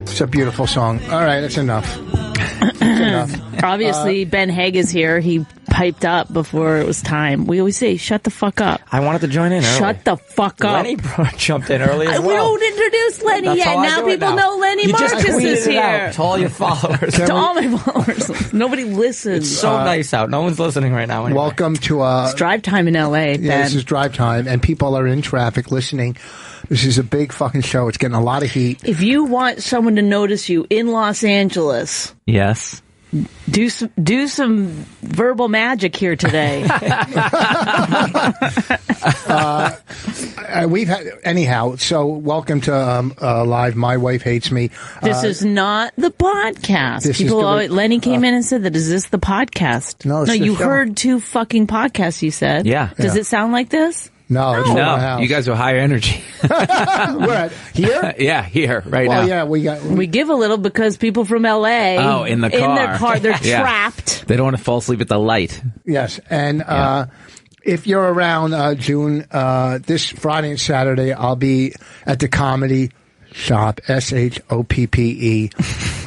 It's a beautiful song. All right, that's enough. That's enough. Obviously, Ben Haig is here. He piped up before it was time. We always say, shut the fuck up. I wanted to join in early. Shut the fuck up. Lenny jumped in early as well. We don't introduce Lenny That's yet. how I Now do it people now. know Lenny You just Marcus tweeted is it here. out to all your followers. To all my followers. Nobody listens. It's so nice out. No one's listening right now. Anyway. Welcome to It's drive time in L.A., Ben. Yeah, this is drive time, and people are in traffic listening. This is a big fucking show. It's getting a lot of heat. If you want someone to notice you in Los Angeles, Yes. do some verbal magic here today. We've had anyhow. So welcome to live. My wife hates me. This is not the podcast. This People is the- always, Lenny came in and said that. Is this the podcast? No, it's the you show. heard 2 fucking podcasts. You said, Yeah. Does Yeah. it sound like this? No, it's not my No, house. you guys are higher energy. We're at here. Yeah, here, right Well, now. yeah, we got. We give a little because people from LA, Oh, in the their car. car, they're Yeah. trapped. They don't want to fall asleep at the light. Yes, and if you're around June, this Friday and Saturday, I'll be at the Comedy Shop, SHOPPE.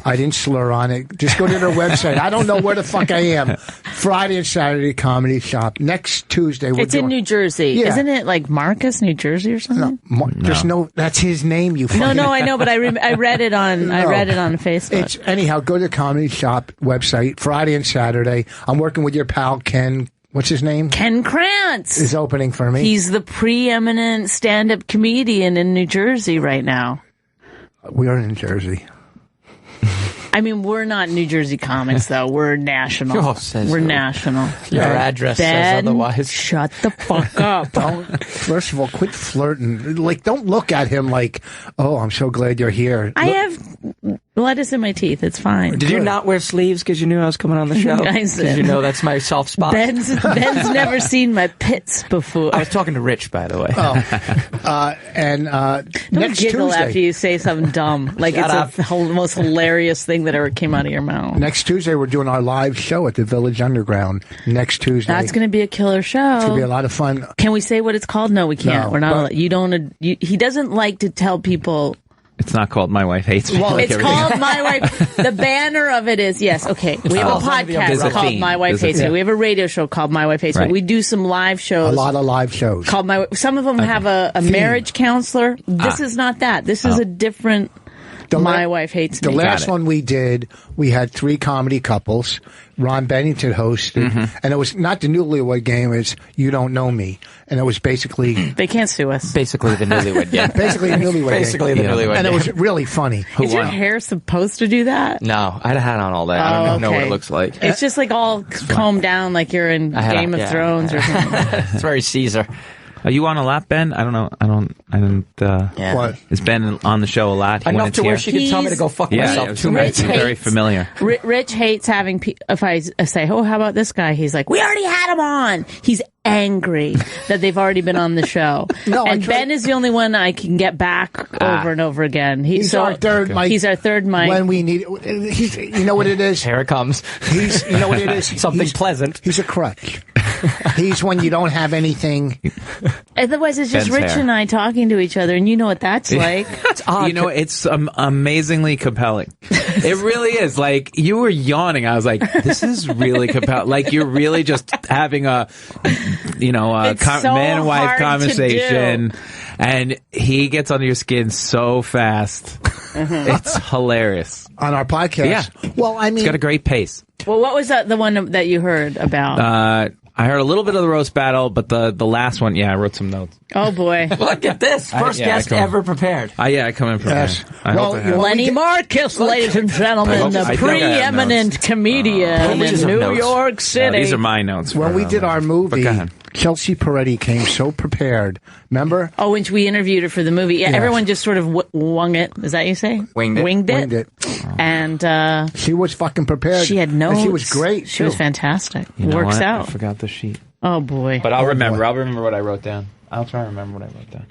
I didn't slur on it. Just go to their website. I don't know where the fuck I am. Friday and Saturday, Comedy Shop. Next Tuesday, we're It's doing. in New Jersey, Yeah. isn't it? Like Marcus, New Jersey, or something? There's no. That's his name. You. No, fucking- I know, but I read it on I No. read it on Facebook. It's anyhow. Go to the Comedy Shop website Friday and Saturday. I'm working with your pal Ken. What's his name? Ken Krantz Is opening for me. He's the preeminent stand-up comedian in New Jersey right now. We are in Jersey. I mean, we're not New Jersey comics, though. We're national. Oh, says we're who? national. Your address says Ben, otherwise. shut the fuck up. First of all, quit flirting. Like, don't look at him like, oh, I'm so glad you're here. I Look- have lettuce in my teeth. It's fine. Did you not wear sleeves because you knew I was coming on the show? I Because said- you know that's my soft spot. Ben's never seen my pits before. I was talking to Rich, by the way. and Don't next giggle Tuesday. after you say something dumb. Like Shut it's the most hilarious thing that ever came out of your mouth. Next Tuesday, we're doing our live show at the Village Underground. Next Tuesday. That's going to be a killer show. It's going to be a lot of fun. Can we say what it's called? No, we can't. No, We're not. but- allowed. You don't. He doesn't like to tell people. It's not called My Wife Hates Me. Well, like It's everything. called My Wife. The banner of it is yes. Okay, we have a There's a podcast called theme. My Wife There's a Hates Me. theme. We have a radio show called My Wife Hates Me. Right. We do some live A shows. lot of live shows. Called My. Some of them have a marriage counselor. This is not that. This is a different. The la- My Wife Hates The Me. last it. one we did, we had 3 comedy couples. Ron Bennington hosted, and it was not the newlywed game. It's You Don't Know Me, and it was basically They can't sue us. Basically the newlywed game. basically a newlywed Basically game. the newlywed And it game. was really funny. Is your hair supposed to do that? No, I had a hat on all day. I don't know what okay. it looks like. It's just like all combed down, like you're in I had a- Game of yeah. Thrones or something. It's very Caesar. Are you on a lot, Ben? I don't know. I don't. Yeah. What? Is Ben on the show a lot? He when Enough it's to where here? she could tell me to go fuck Yeah, myself it was 2 Rich minutes. it's very hates- familiar. Rich hates having if I say, "Oh, how about this guy?" He's like, "We already had him on." He's angry that they've already been on the show. No, I and tried- Ben is the only one I can get back over and over again. He's our third mic. He's our third mic. When we need it. He's, you know what it is? Here it comes. He's, you know what it is? Something He's- pleasant. He's a crutch. He's when you don't have anything. Otherwise, it's just Ben's Rich hair. and I talking to each other, and you know what that's like. It's odd. You know, it's amazingly compelling. It really is. Like, you were yawning. I was like, this is really compelling. Like, you're really just having a It's so man and wife hard to conversation. And he gets under your skin so fast. It's hilarious. On our podcast. Yeah. Well, I mean, It's got a great pace. Well, what was the one that you heard about? I heard a little bit of the roast battle, but the last one, yeah, I wrote some notes. Oh boy, Look at this. First I guest come- ever prepared. Yeah, I come in prepared. Yes. I Well, hope I have. Lenny Marcus, ladies and gentlemen, the I think I have preeminent notes. comedian pages in of New notes. York City. These are my notes. when for, we did our but movie, go ahead. Chelsea Peretti came so prepared. Remember? Oh, when we interviewed her for the movie, yeah, Yes. everyone just sort of wung it. Is that you say? Winged it. Winged Winged it. And She was fucking prepared. she had notes. And she was great. She was too. fantastic. You know Works what? out. I forgot the sheet. Oh boy. But I'll remember. boy. I'll remember what I wrote down. I'll try to remember what I wrote down.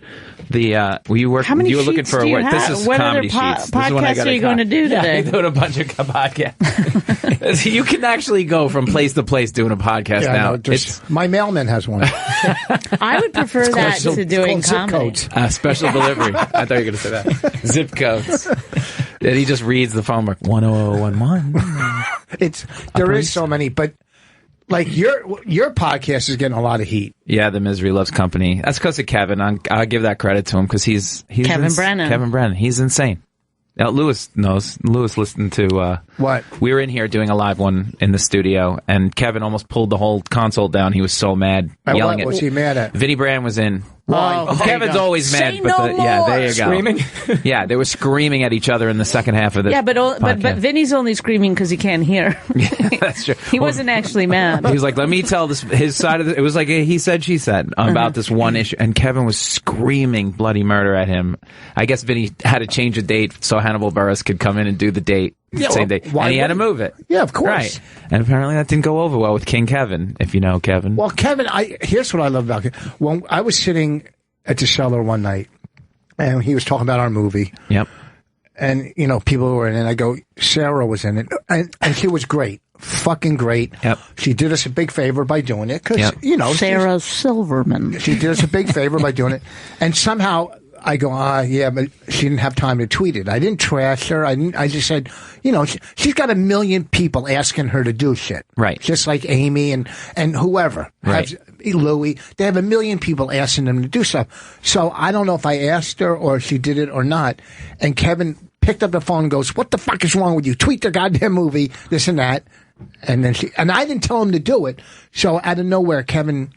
The were you working? How many you were looking sheets for do a you word. This have? is What comedy other sheets. This is when I podcasts got are you going to do today? Yeah, doing a bunch of podcasts. You can actually go from place to place doing a podcast Yeah, now. no, just, my mailman has one. I would prefer that to doing It's called comedy. zip codes. Special delivery. I thought you were going to say that. Zip codes. And he just reads the phone book 10011. There is so many, but like your podcast is getting a lot of heat. Yeah, the Misery Loves Company. That's because of Kevin. I'll give that credit to him because he's Kevin Brennan. Kevin Brennan. He's insane. Now, Lewis knows. Lewis listened to... What? We were in here doing a live one in the studio, and Kevin almost pulled the whole console down. He was so mad, yelling what was he mad at? Vinny Brand was in. Why? Oh, Kevin's always mad. Say but no yeah, there more. you go. Screaming? Yeah, they were screaming at each other in the second half of this. Yeah, but Vinny's only screaming because he can't hear. That's true. He wasn't actually mad. He was like, let me tell his side of it. It was like a he said, she said about this one issue. And Kevin was screaming bloody murder at him. I guess Vinny had to change a date so Hannibal Buress could come in and do the date. Yeah, Same day. And he had to move it. Yeah, of course. Right. And apparently that didn't go over well with King Kevin, if you know Kevin. Well, Kevin, here's what I love about Kevin. When I was sitting at the cellar one night, and he was talking about our movie. Yep. And, people were in it, and I go, Sarah was in it, and she was great. Fucking great. Yep. She did us a big favor by doing it, because, Sarah Silverman. she did us a big favor by doing it. And somehow I go, yeah, but she didn't have time to tweet it. I didn't trash her. I just said, she's got a million people asking her to do shit. Right. Just like Amy and whoever. Right. Louie. They have a million people asking them to do stuff. So I don't know if I asked her or she did it or not. And Kevin picked up the phone and goes, what the fuck is wrong with you? Tweet the goddamn movie, this and that. And then and I didn't tell him to do it. So out of nowhere, Kevin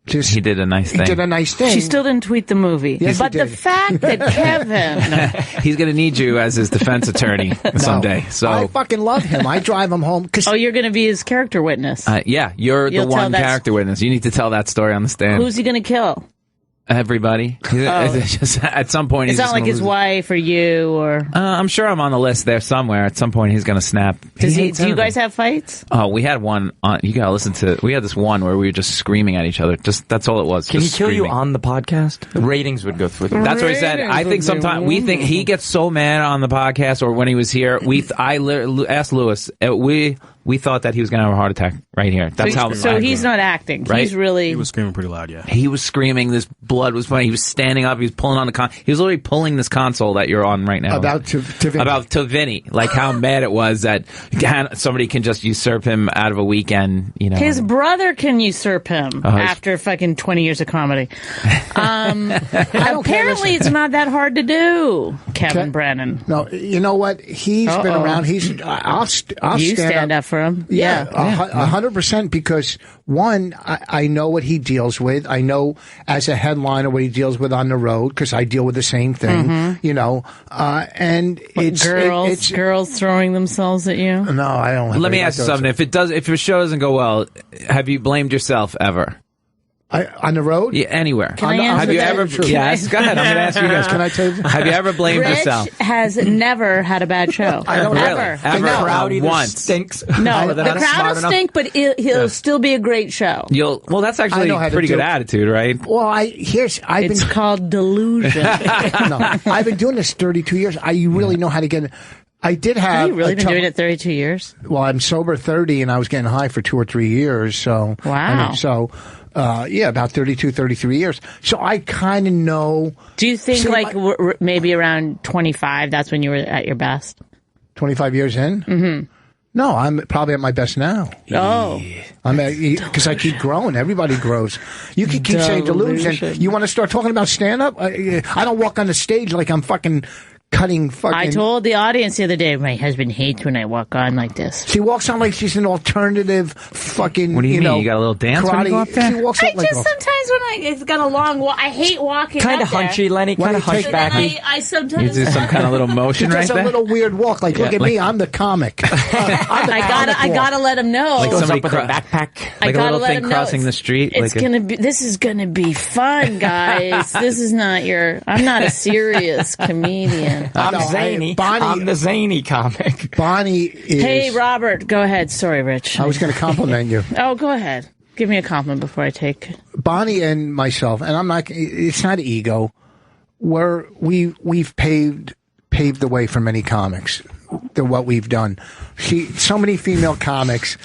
he did a nice thing. He did a nice thing. She still didn't tweet the movie. Yes, but the fact that Kevin... He's going to need you as his defense attorney someday. So I fucking love him. I drive him home. Oh, you're going to be his character witness. yeah, you'll the one character witness. You need to tell that story on the stand. Who's he going to kill? Everybody. Just, at some point, it's he's not like his wife or you or. I'm sure I'm on the list there somewhere. At some point, he's going to snap. Do you guys have fights? Oh, we had one. You got to listen to. We had this one where we were just screaming at each other. That's all it was. Can he just kill screaming. you on the podcast? The ratings would go through. That's what he said. I think sometimes we think he gets so mad on the podcast or when he was here. I asked Lewis. We thought that he was going to have a heart attack right here. That's how. So he's not acting. Right? He's really. He was screaming pretty loud. Yeah. He was screaming. This blood was funny. He was standing up. He was pulling on the he was literally pulling this console that you're on right now. About to Vinny. About to Vinny. Like how mad it was that somebody can just usurp him out of a weekend. His brother can usurp him after fucking 20 years of comedy. Apparently, it's not that hard to do. Kevin Brennan. No, you know what? He's been around. I'll stand up for him. Yeah, 100%. Because one, I know what he deals with. I know as a headliner what he deals with on the road because I deal with the same thing. And it's girls throwing themselves at you. No, I don't. Let me ask you something. If your show doesn't go well, have you blamed yourself ever? On the road? Yeah, anywhere. Have you ever? Yes, go ahead. I'm going to ask you guys. Can I tell you? Have you ever blamed Rich yourself? has never had a bad show. I don't ever. Ever. The crowd either once. stinks. No, the crowd will stink, but he'll still be a great show. Well, that's actually a pretty good attitude, right? Well, It's called delusion. No, I've been doing this 32 years. I really know how to get. I did have. Have you really been doing it 32 years? Well, I'm sober 30, and I was getting high for 2 or 3 years. So wow. About 32, 33 years. So I kind of know. Do you think maybe around 25, that's when you were at your best? 25 years in? Mm-hmm. No, I'm probably at my best now. Oh. Because I keep growing. Everybody grows. You can keep saying delusion. You want to start talking about stand-up? I don't walk on the stage like I'm fucking cutting fucking... I told the audience the other day, my husband hates when I walk on like this. She walks on like she's an alternative fucking, What do you mean? You got a little dance karate. when you go up there? She walks up like sometimes when it's got a long walk, I hate walking Kind of hunchy, Lenny. Kind of hunchbacky. I sometimes... You do some kind of little motion right there? there? a little weird walk. Like, look at me, I'm the comic. I gotta let him know. Like somebody with a backpack. Like a little thing crossing the street. This is gonna be fun, guys. This is not I'm not a serious comedian. I'm zany. I'm the zany comic. Bonnie is... Hey, Robert, go ahead. Sorry, Rich. I was going to compliment you. Oh, go ahead. Give me a compliment before I take... Bonnie and myself, and I'm not... It's not ego. We've paved the way for many comics. What we've done. So many female comics.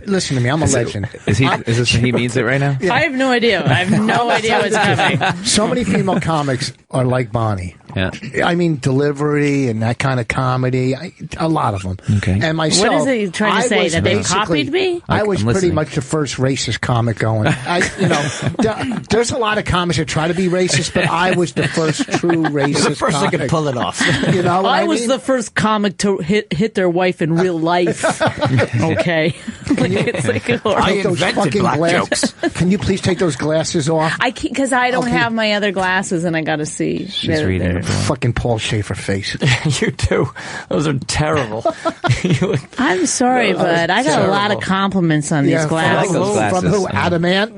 Listen to me. I'm a legend. He means it right now? Yeah. I have no idea. I have no idea what's coming. So many female comics are like Bonnie. Yeah. I mean, delivery and that kind of comedy. A lot of them. Okay. And myself, What is it you're trying to say? That they copied me? I was I'm pretty listening. much the first racist comic going. There's a lot of comics that try to be racist, but I was the first true racist. The first comic. that could pull it off. You know, what I was mean? the first comic to hit their wife in real life. Okay. It's like I Take those invented fucking black glasses. Can you please take those glasses off? because I don't Okay. have my other glasses and I got to see. She's reading the book. Fucking Paul Schaefer face. You too. Those are terrible. I'm sorry, but I got a lot of compliments on these From glasses. those who? glasses. From who? Yeah. Adamant?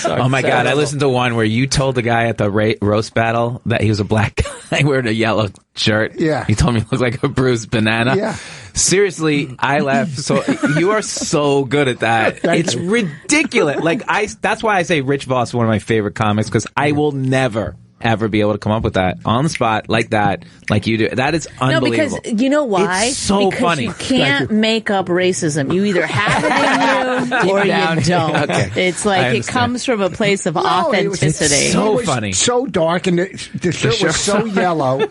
Oh my God! I listened to one where you told the guy at the roast battle that he was a black guy wearing a yellow shirt. Yeah. He told me he looked like a bruised banana. Yeah. Seriously, I laughed. So you are so good at that. Thank It's you. ridiculous. That's why I say Rich Voss is one of my favorite comics, because I will never ever be able to come up with that on the spot like that, like you do. That is No, unbelievable. because you know why? It's so because funny. You can't make up racism. You either have it in you or down. you don't. Okay. It's like I it understand. comes from a place of No, it was- authenticity. so He was funny. So dark, and the shirt was so yellow.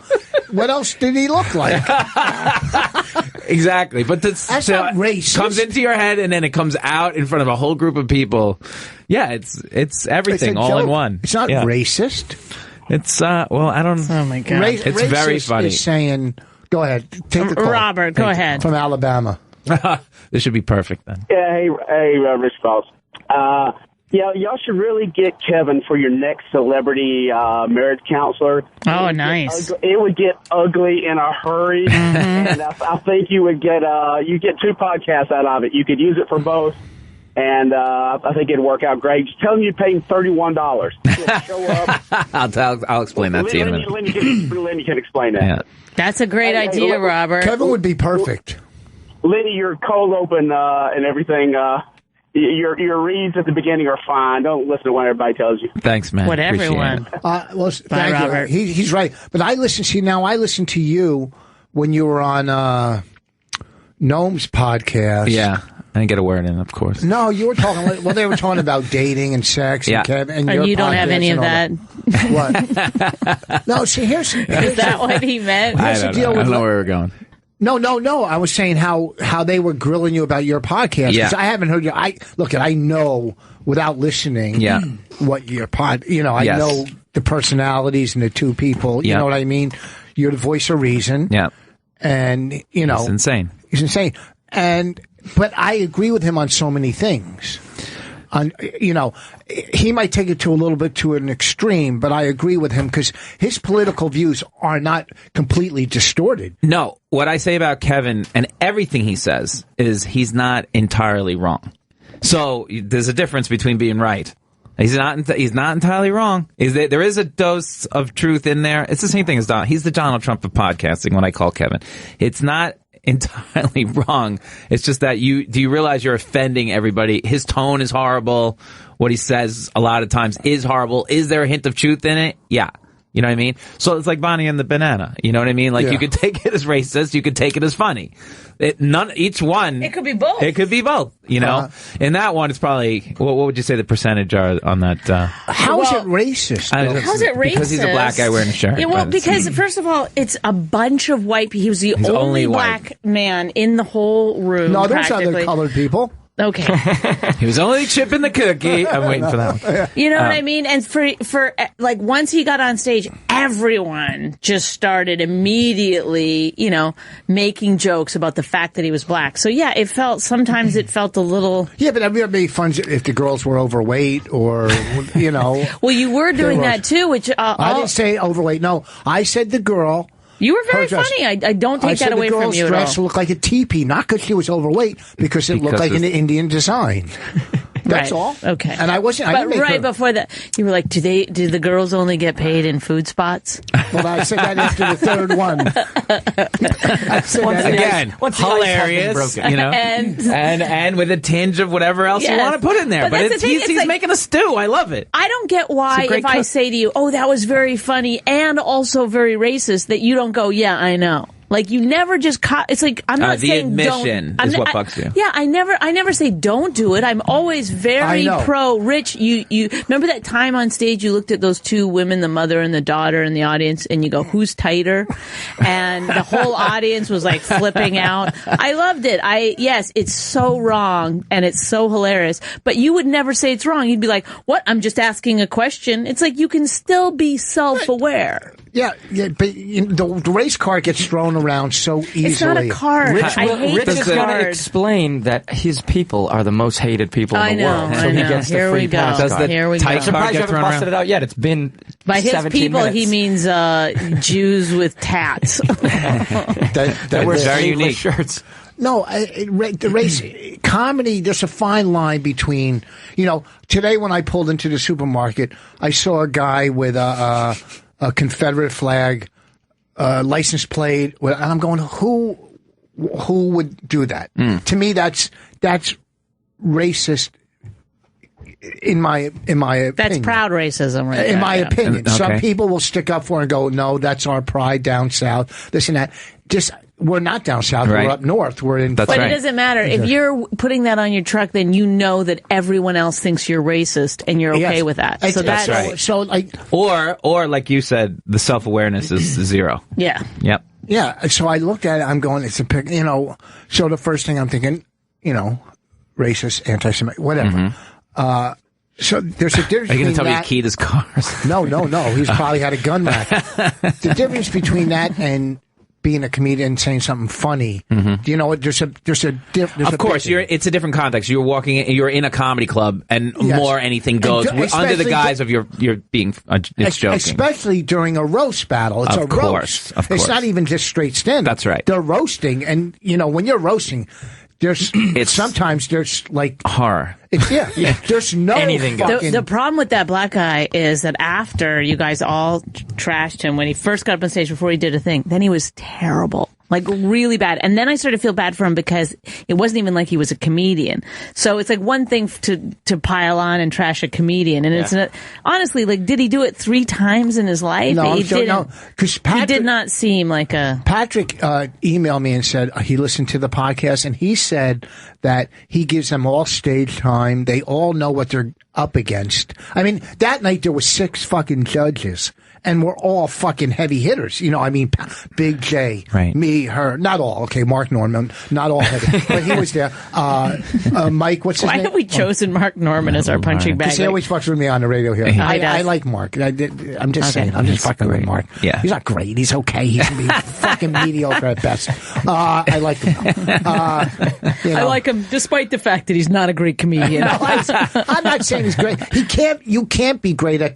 What else did he look like? Exactly, but That's not racist. comes into your head and then it comes out in front of a whole group of people. Yeah, it's everything It's a all in joke. one. It's not Yeah. racist. It's well, I don't. Oh my God. It's Racist very funny. Is saying, go ahead, take the call. Robert, go ahead. From Alabama. This should be perfect then. Yeah, hey, Rich Boss. Y'all should really get Kevin for your next celebrity marriage counselor. Oh, nice. It would get ugly in a hurry, and I think you would get 2 podcasts out of it. You could use it for both, and I think it'd work out great. Just tell him you'd pay him $31. Show up. I'll explain that to you in a minute. Lenny can explain that. Yeah. That's a great Hey, idea, Robert. Kevin would be perfect. Lenny, your cold open and everything. Your reads at the beginning are fine. Don't listen to what everybody tells you. Thanks, man. What Appreciate everyone. it. Well, thank you. Robert. He's right. But I listen to you when you were on Noam's podcast. Yeah, I didn't get a word in, of course. No, you were talking. Well, they were talking about dating and sex. Yeah. And Kevin, and And your you don't have podcast any of and all that. What? No, see, here's Is that what he meant? I Here's the don't deal know. I with don't know where we're going. No. I was saying how they were grilling you about your podcast. 'Cause Yeah. I haven't heard you. I know without listening. Yeah. What your pod. I Yes. know the personalities and the two people. You Yeah. know what I mean. You're the voice of reason. Yeah, And it's insane. he's insane. But I agree with him on so many things. He might take it to a little bit to an extreme, but I agree with him because his political views are not completely distorted. No, what I say about Kevin and everything he says is he's not entirely wrong. So there's a difference between being right. He's not entirely wrong. There is a dose of truth in there. It's the same thing as Donald. He's the Donald Trump of podcasting when I call Kevin. It's not entirely wrong. It's just that do you realize you're offending everybody? His tone is horrible. What he says a lot of times is horrible. Is there a hint of truth in it? Yeah. You know what I mean? So it's like Bonnie and the banana. You know what I mean? Like, Yeah. you could take it as racist. You could take it as funny. Each one. It could be both. It could be both. You know? In that one, it's probably, what would you say the percentage are on that? How is it racist? How's it racist? Because he's a black guy wearing a shirt. Yeah, well, But because first of all, it's a bunch of white people. He was the only white. black man in the whole room. No, there's other practically. colored people. Okay. he was only chipping the cookie. I'm waiting for that one. You know what I mean? And for like, once he got on stage, everyone just started immediately, making jokes about the fact that he was black. So yeah, sometimes it felt a little. Yeah, but have you ever made fun if the girls were overweight or, Well, you were doing that too, which I didn't say overweight. No, I said the girl. you were very her dress. funny. I don't take that away the from girl's you at dress all. looked like a teepee, not because she was overweight, because it looked like an Indian design. That's Right. all. Okay. And I wasn't. I But didn't make right her, before that, you were like, "Do the girls only get paid in food spots?" Well, I said that after the third one. I said that Again, Once the ice has been hilarious, broken. and with a tinge of whatever else you Yes. want to put in there. But But that's the thing, he's it's like- making a stew. I love it. I don't get why, It's a great if I cook. say to you, "Oh, that was very funny and also very racist," that you don't go, "Yeah, I know." Like you never just it's like I'm not the saying admission don't, is what bugs you. Yeah, I never say don't do it. I'm always very pro. Rich, you remember that time on stage you looked at those two women, the mother and the daughter in the audience, and you go, who's tighter? And the whole audience was like flipping out. I loved it. Yes, it's so wrong and it's so hilarious, but you would never say it's wrong. You'd be like, what? I'm just asking a question. It's like you can still be self-aware. Yeah, but the race card gets thrown around so easily. It's not a card. I hate Rich the is going to card. explain that his people are the most hated people in the world. So he gets the free pass Does card. the Here we tight go. I'm surprised card you get haven't thrown busted around? it out yet. It's been By his 17 people, minutes. he means Jews with tats. that wear very sleeveless unique. shirts. No, the race comedy. There's a fine line between. Today when I pulled into the supermarket, I saw a guy with a Confederate flag, license plate, and I'm going, who would do that? To me, that's racist. In my opinion, That's proud racism, right? In my opinion, Okay. some people will stick up for it and go, "No, that's our pride down south." This and that. We're not down south. Right. We're up north. We're in. That's But right. it doesn't matter. If you're putting that on your truck, then you know that everyone else thinks you're racist, and you're okay with that. So that's right. So like, Or like you said, the self-awareness is zero. yeah. Yep. yeah. So I looked at it. I'm going, it's a pic. So the first thing I'm thinking, racist, anti-Semitic, whatever. So there's a difference. Are you going to tell between me that- he keyed his cars? No. He's probably had a gun rack. The difference between that and being a comedian and saying something funny, there's a Of course, it's a different context. You're you're in a comedy club, and Yes. more anything goes And under the especially guise of you're being it's joking. Especially during a roast battle. It's Of a course, roast. of course. It's not even just straight stand-up. That's right. They're roasting, and when you're roasting, sometimes there's like horror. There's no Anything goes. fucking. The problem with that black guy is that after you guys all trashed him when he first got up on stage before he did a thing, then he was terrible. Like really bad. And then I started to feel bad for him because it wasn't even like he was a comedian. So it's like one thing to pile on and trash a comedian. And it's honestly, like, did he do it 3 times in his life? No, he didn't. because He did not seem like a... Patrick emailed me and said he listened to the podcast, and he said that he gives them all stage time. They all know what they're up against. I mean, that night there were 6 fucking judges, and we're all fucking heavy hitters. Big J, Right. me, her, not all. Okay, Mark Norman, not all heavy, but he was there. Mike, what's his Why name? have we chosen Mark Norman as our punching bag? Because he always fucks with me on the radio here. does. I like Mark. I'm just saying. I'm just fucking with Mark. Yeah. He's not great. He's okay. He's fucking mediocre at best. I like him. I like him despite the fact that he's not a great comedian. No, I'm not saying he's great. You can't be great at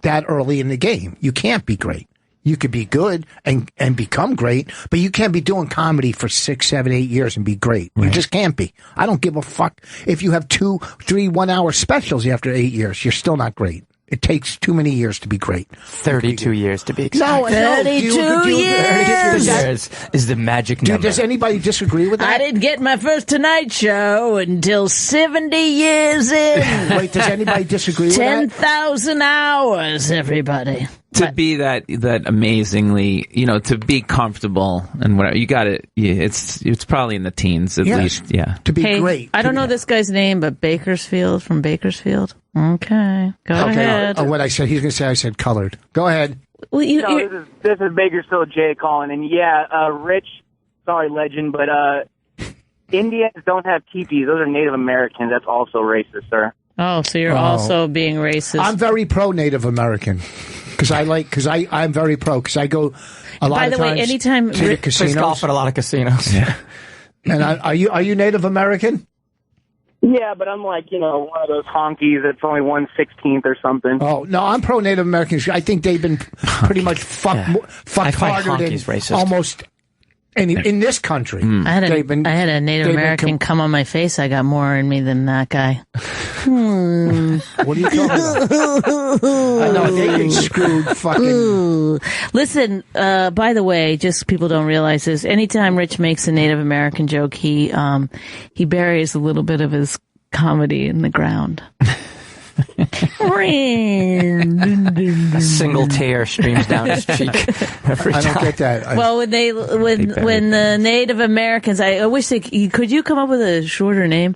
that early in the game. You can't be great. You could be good and become great, but you can't be doing comedy for 6, 7, 8 years and be great. Right. You just can't be. I don't give a fuck if you have 2, 3 1-hour specials after 8 years. You're still not great. It takes too many years to be great. 32 years to be exact. No, 32 years is the magic number. Does anybody disagree with that? I didn't get my first Tonight Show until 70 years in. Wait, does anybody disagree with that? 10,000 hours, everybody. To be that amazingly, to be comfortable and whatever, you got it. Yeah, it's probably in the teens at least. Yeah. To be Hey, great. I don't know this guy's name, but Bakersfield from Bakersfield. Okay, go ahead. What I said, he's going to say I said colored. Go ahead. Well, This is Bakersfield Jay calling, and Rich, sorry, legend, but Indians don't have teepees. Those are Native Americans. That's also racist, sir. oh, so you're also being racist. I'm very pro Native American because I'm very pro because I go a lot By of the times way, anytime to the Rick Plays casinos. golf at a lot of casinos. Yeah. And are you Native American? Yeah, but I'm like, one of those honkies that's only 1/16 or something. Oh no, I'm pro Native Americans. I think they've been pretty much fucked I find harder than honkies racist. almost in this country. I had They've been- a Native they've been American come on my face. I got more in me than that guy. What are you talking about? I know they get screwed. Fucking. Listen, by the way, just people don't realize this. Anytime Rich makes a Native American joke, he buries a little bit of his comedy in the ground. A single tear streams down his cheek every I time. don't get that. Well, when the Native Americans, I wish could you come up with a shorter name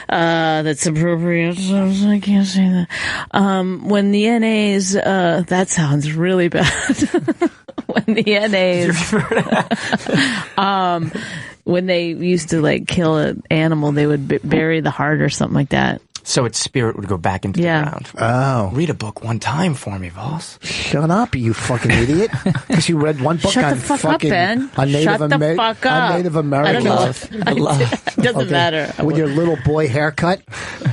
that's appropriate? I can't say that. When the NAs, that sounds really bad. When the NAs, when they used to like kill an animal, they would bury the heart or something like that. So its spirit would go back into the ground. Oh. Read a book one time for me, Voss. Shut up, you fucking idiot. Because you read one book Shut on the fuck fucking up, Ben. on Native, Shut the fuck up. on Native Americans. It doesn't matter. With your little boy haircut.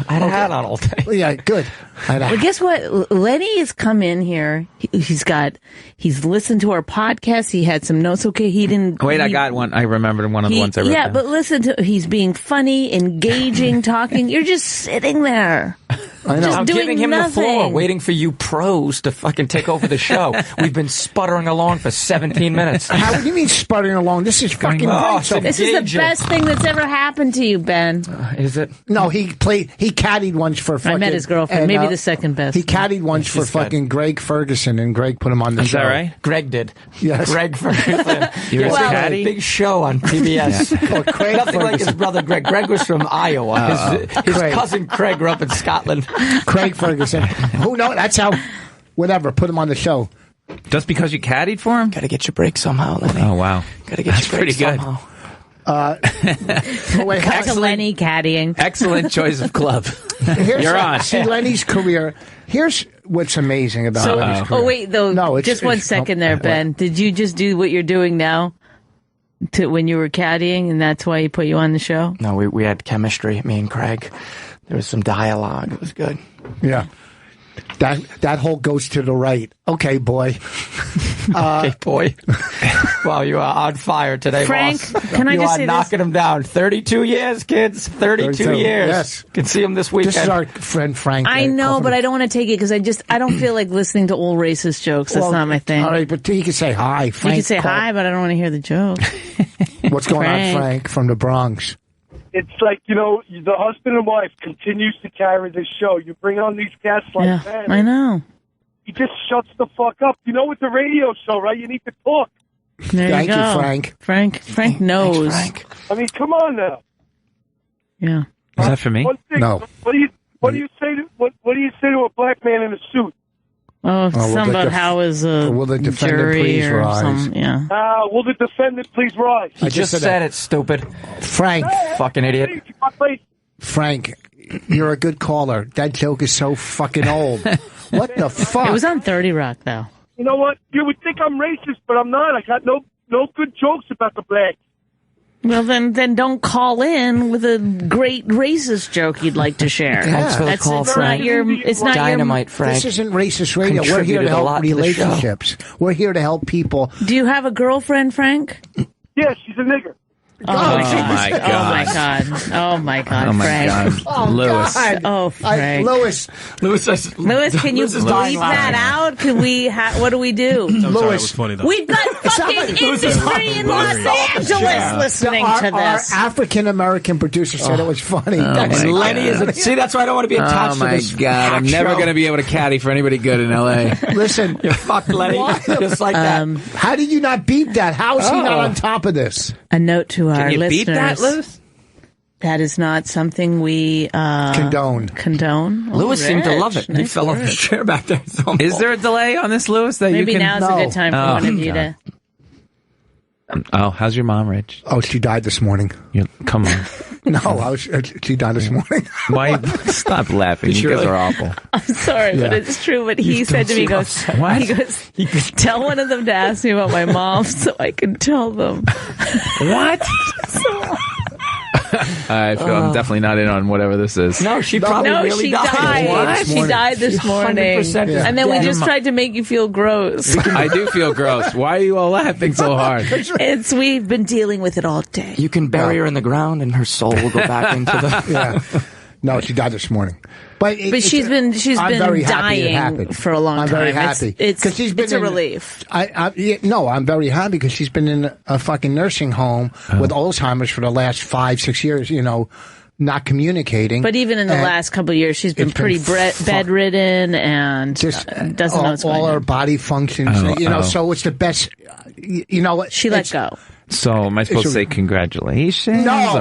I had a hat on all day. Yeah, good. Well, guess what? Lenny has come in here. He's listened to our podcast. He had some notes. Okay, he didn't. Wait, I got one. I remembered one of the ones I wrote down. But listen to, he's being funny, engaging, talking. You're just sitting there. I know. I'm doing giving him nothing. the floor, waiting for you pros to fucking take over the show. We've been sputtering along for 17 minutes. How do you mean sputtering along? This is fucking great. So, This is the best thing that's ever happened to you, Ben. Is it? no, he caddied once for fucking... I met his girlfriend. Maybe the second best. He caddied once for fucking Greg Ferguson, and Greg put him on the Is show. that right? Greg did. Yes. Greg Ferguson. You were his Well, caddy? big show on PBS. Well, Craig Nothing like his Ferguson. brother Greg. Greg was from Iowa. His Craig. cousin Craig grew up in Scotland. Craig Ferguson. Who knows? That's how... Whatever. Put him on the show. Just because you caddied for him? Gotta get your break somehow, Lenny. Oh, wow. Gotta get That's your break pretty good. somehow. Oh, wait, Back to Lenny caddying. Excellent choice of club. here's You're on. See, Lenny's career... Here's what's amazing about Lenny's career. Oh wait, though. No, it's, just one second there, Ben. Did you just do what you're doing now to when you were caddying, and that's why he put you on the show? No, we had chemistry, me and Craig. There was some dialogue. It was good. Yeah. That hole goes to the right. Okay, boy. Okay, boy. Wow, you are on fire today, Frank, boss. can I you just are say knocking him down. 32 years, kids. 32 years. Yes. Can see him this weekend. This is our friend Frank. I know, but I don't want to take it because I don't feel like listening to old racist jokes. That's not my thing. All right, but he can say hi. You Frank can say called- hi, but I don't want to hear the joke. What's going Frank. on, Frank, from the Bronx? It's like, the husband and wife continues to carry the show. You bring on these guests like Yeah, that. I know. He just shuts the fuck up. With the radio show, right? You need to talk. There Thank you you, go. Frank. Frank knows. Thanks, Frank. I mean, come on now. Yeah. Is that for me? One thing, No. What do you say to a black man in a suit? Oh, will something the about how is a will the defendant jury please or rise? something. Yeah. Will the defendant please rise? He just said it, stupid. Frank, Fucking idiot. Frank, you're a good caller. That joke is so fucking old. What the fuck? It was on 30 Rock, though. You know what? You would think I'm racist, but I'm not. I got no good jokes about the black. Well, then don't call in with a great racist joke you'd like to share. Thanks for the call, it's Frank. not your. It's not Dynamite, Frank. This isn't racist radio. We're here to Contributed a help lot to the show. relationships. We're here to help people. Do you have a girlfriend, Frank? Yeah, she's a nigger. Oh, my God. Oh my God! Oh my God! Oh, my Frank. God. Lewis. God. Oh, Frank. Lewis, Lewis, can you Lewis is dying bleep that laughing. out? Can we? What do we do? I'm sorry, it Lewis. was funny though. We've got fucking industry in Los Angeles listening to our this. African American producer said it was funny. That's And my Lenny is see, that's why I don't want to be attached Oh to my this. God! I'm never going to be able to caddy for anybody good in L.A. Listen, You're fucked, Lenny. Just like that. how did you not beat that? How is he not on top of this? A note to our Can you listeners. beat that, Lewis? That is not something we Condone. condone. Lewis seemed to love it. He Nice fell off word. his chair back there. Is there a delay on this, Lewis? That Maybe you can? now's a good time for Oh, one of you God. to. Oh, how's your mom, Rich? Oh, she died this morning. Come on. No, she died this morning. Why? Stop laughing. You guys are awful. I'm sorry, but it's true. But he said to me, he goes, What? He goes, tell one of them to ask me about my mom so I can tell them. What? I feel I'm definitely not in on whatever this is. No, she probably No, really she died. died. What? She died this morning. 100% is And then we dead. just tried to make you feel gross. I do feel gross. Why are you all laughing so hard? We've been dealing with it all day. You can bury her in the ground and her soul will go back into the... Yeah. No, she died this morning. But she's been I'm very happy it dying happened. for a long time. I'm very happy It's she's been it's a in- relief. No, I'm very happy because she's been in a fucking nursing home with Alzheimer's for the last 5-6 years. not communicating. But even in the last couple of years, she's been pretty bedridden and just doesn't know what's going all on. her body functions. So it's the best. You know what? She let go. So am I supposed to say congratulations? No.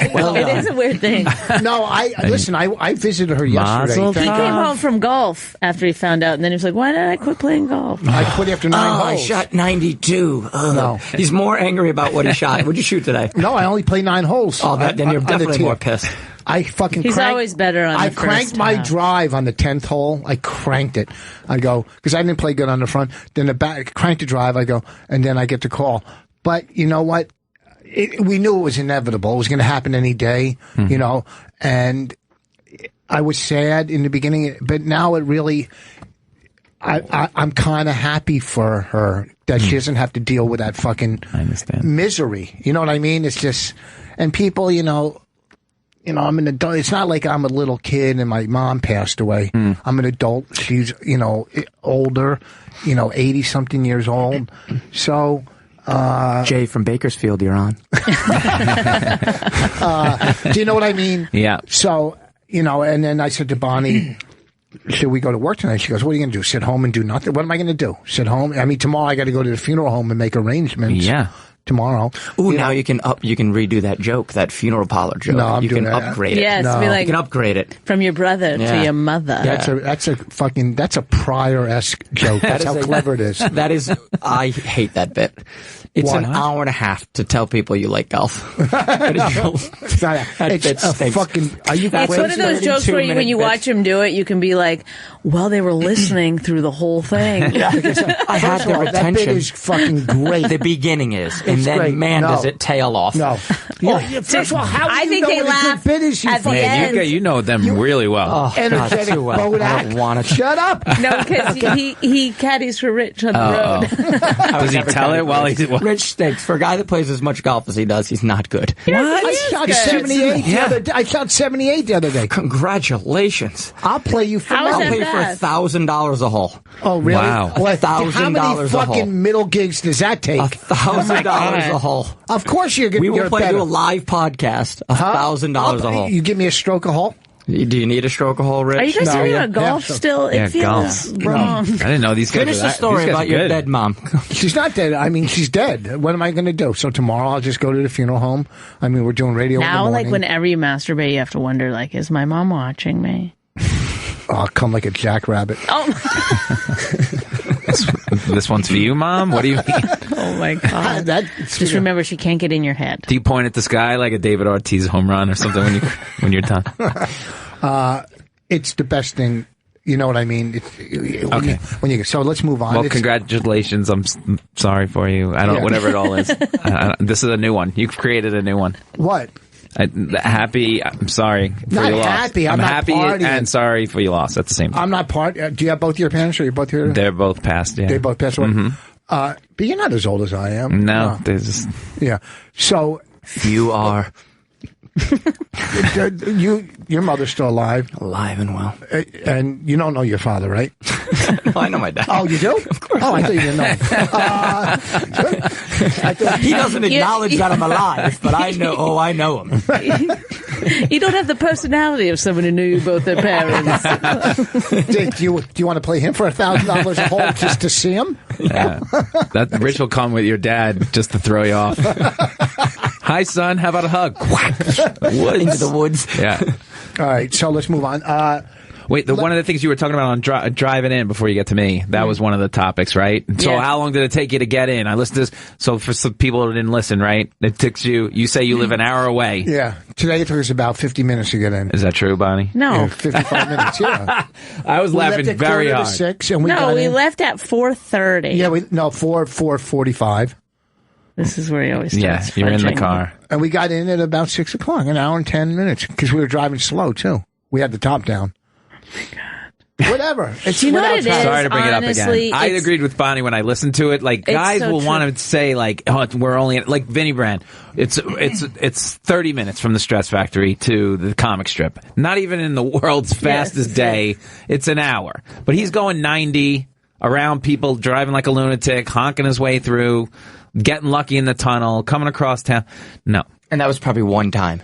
It is a weird thing. No, listen. I visited her yesterday. Mazel He came home from golf after he found out, and then he was like, "Why did I quit playing golf?" I quit after 9 holes. I shot 92. No. He's more angry about what he shot. What'd you shoot today? No, I only played 9 holes. Oh, then you're definitely more pissed. I fucking He's always better on the first cranked my half. drive on the 10th hole. I cranked it. I go, because I didn't play good on the front. Then the back, cranked the drive. I go, and then I get the call. But you know what? We knew it was inevitable. It was going to happen any day, you know, and I was sad in the beginning, but now it really, I'm kind of happy for her that she doesn't have to deal with that fucking misery. You know what I mean? It's just, and people, you know, I'm an adult. It's not like I'm a little kid and my mom passed away. I'm an adult. She's, you know, older, you know, 80 something years old. So, Jay from Bakersfield, you're on. do you know what I mean? Yeah. So, you know, and then I said to Bonnie, should we go to work tonight? She goes, what are you going to do? Sit home and do nothing? What am I going to do? Sit home? I mean, tomorrow I got to go to the funeral home and make arrangements. Yeah. Tomorrow. Ooh, now you can redo that joke, that funeral parlor joke. No, I'm you doing can that. upgrade it. Yes, No. be You like can upgrade it. from your brother to your mother. That's a Pryor-esque joke. That's how clever it is. That is, I hate that bit. It's Why? an hour and a half to tell people you like golf. It's a fucking. Are you It's one of those jokes where when you watch him do it, you can be like, well, they were listening through the whole thing. I had their That bit attention. is fucking great. The beginning is, and It's then great. man, No. does it tail off. No. First of all, how do I you think know they what a laugh good bit is? You at the fucking end. You know them really well. Oh, God, energetic too well. I Bodak. don't want to. Shut up. No, because he caddies for Rich on the road. Does he tell it while he's... Rich stinks. For a guy that plays as much golf as he does, he's not good. I shot 78 the other day. I shot 78 the other day. Congratulations. I'll play you for How is I'll that pay bad? for $1,000 a hole. Oh, really? Wow. Well, how many $1,000 a fucking hole. middle gigs does that take? $1,000 a hole. Of course you're going We to will play do a live podcast. $1,000 a hole. You give me a stroke a hole? Do you need a stroke a hole, Rich? Are you guys talking yeah. about golf Yeah. still? Yeah, It feels wrong. I didn't know these guys Finish were the that- story these guys about are your good. dead mom. She's not dead. I mean, she's dead. What am I going to do? So tomorrow I'll just go to the funeral home. I mean, we're doing radio in the Now, morning. like whenever you masturbate, you have to wonder, like, is my mom watching me? I'll come like a jackrabbit. This one's for you, Mom? What do you mean? Oh my god! That's Just remember, she can't get in your head. Do you point at the sky like a David Ortiz home run or something when you're done? It's the best thing. You know what I mean? When you so let's move on. Well, congratulations. I'm sorry for you. I don't know, whatever it all is. This is a new one. You've created a new one. What? Happy. I'm sorry for Not your loss. happy, I'm not happy partying. and sorry for your loss at the same time. I'm not part. Do you have both your parents? Or are you both here? They're both passed. Yeah. They both passed away. But you're not as old as I am. No, they're just... Yeah. So You are your mother's still alive, alive and well. and you don't know your father, right? No, I know my dad. Oh, you do? Of course. Oh, I thought you didn't know. He doesn't acknowledge that I'm alive, but I know. Oh, I know him. You don't have the personality of someone who knew both their parents. do you want to play him for $1,000 a hole just to see him? Yeah. That Rich will come with your dad just to throw you off. Hi, son. How about a hug? Into the woods. Yeah. All right, so let's move on. Wait, one of the things you were talking about on driving in before you get to me, that was one of the topics, right? So Yeah. how long did it take you to get in? I listened to this. So for some people who didn't listen, right? It takes you say you live an hour away. Yeah, today it took us about 50 minutes to get in. Is that true, Bonnie? No. Yeah, 55 minutes, yeah. I was We laughing left at very 5:45 hard. to 6, and we No, got we in. left at 4:30. Yeah, 4:45. This is where he always starts. Yeah, you're in the fudging. car. And we got in at about 6 o'clock, an hour and 10 minutes, because we were driving slow, too. We had the top down. Whatever. It's Do you know without what it is? traffic. Sorry to bring it up Honestly, again. I it's- agreed with Bonnie when I listened to it. Like, guys so will true. want to say, like, oh, we're only like Vinny Brand. It's 30 minutes from the Stress Factory to the comic strip. Not even in the world's fastest day. It's an hour. But he's going 90 around people, driving like a lunatic, honking his way through, getting lucky in the tunnel, coming across town. No. And that was probably one time.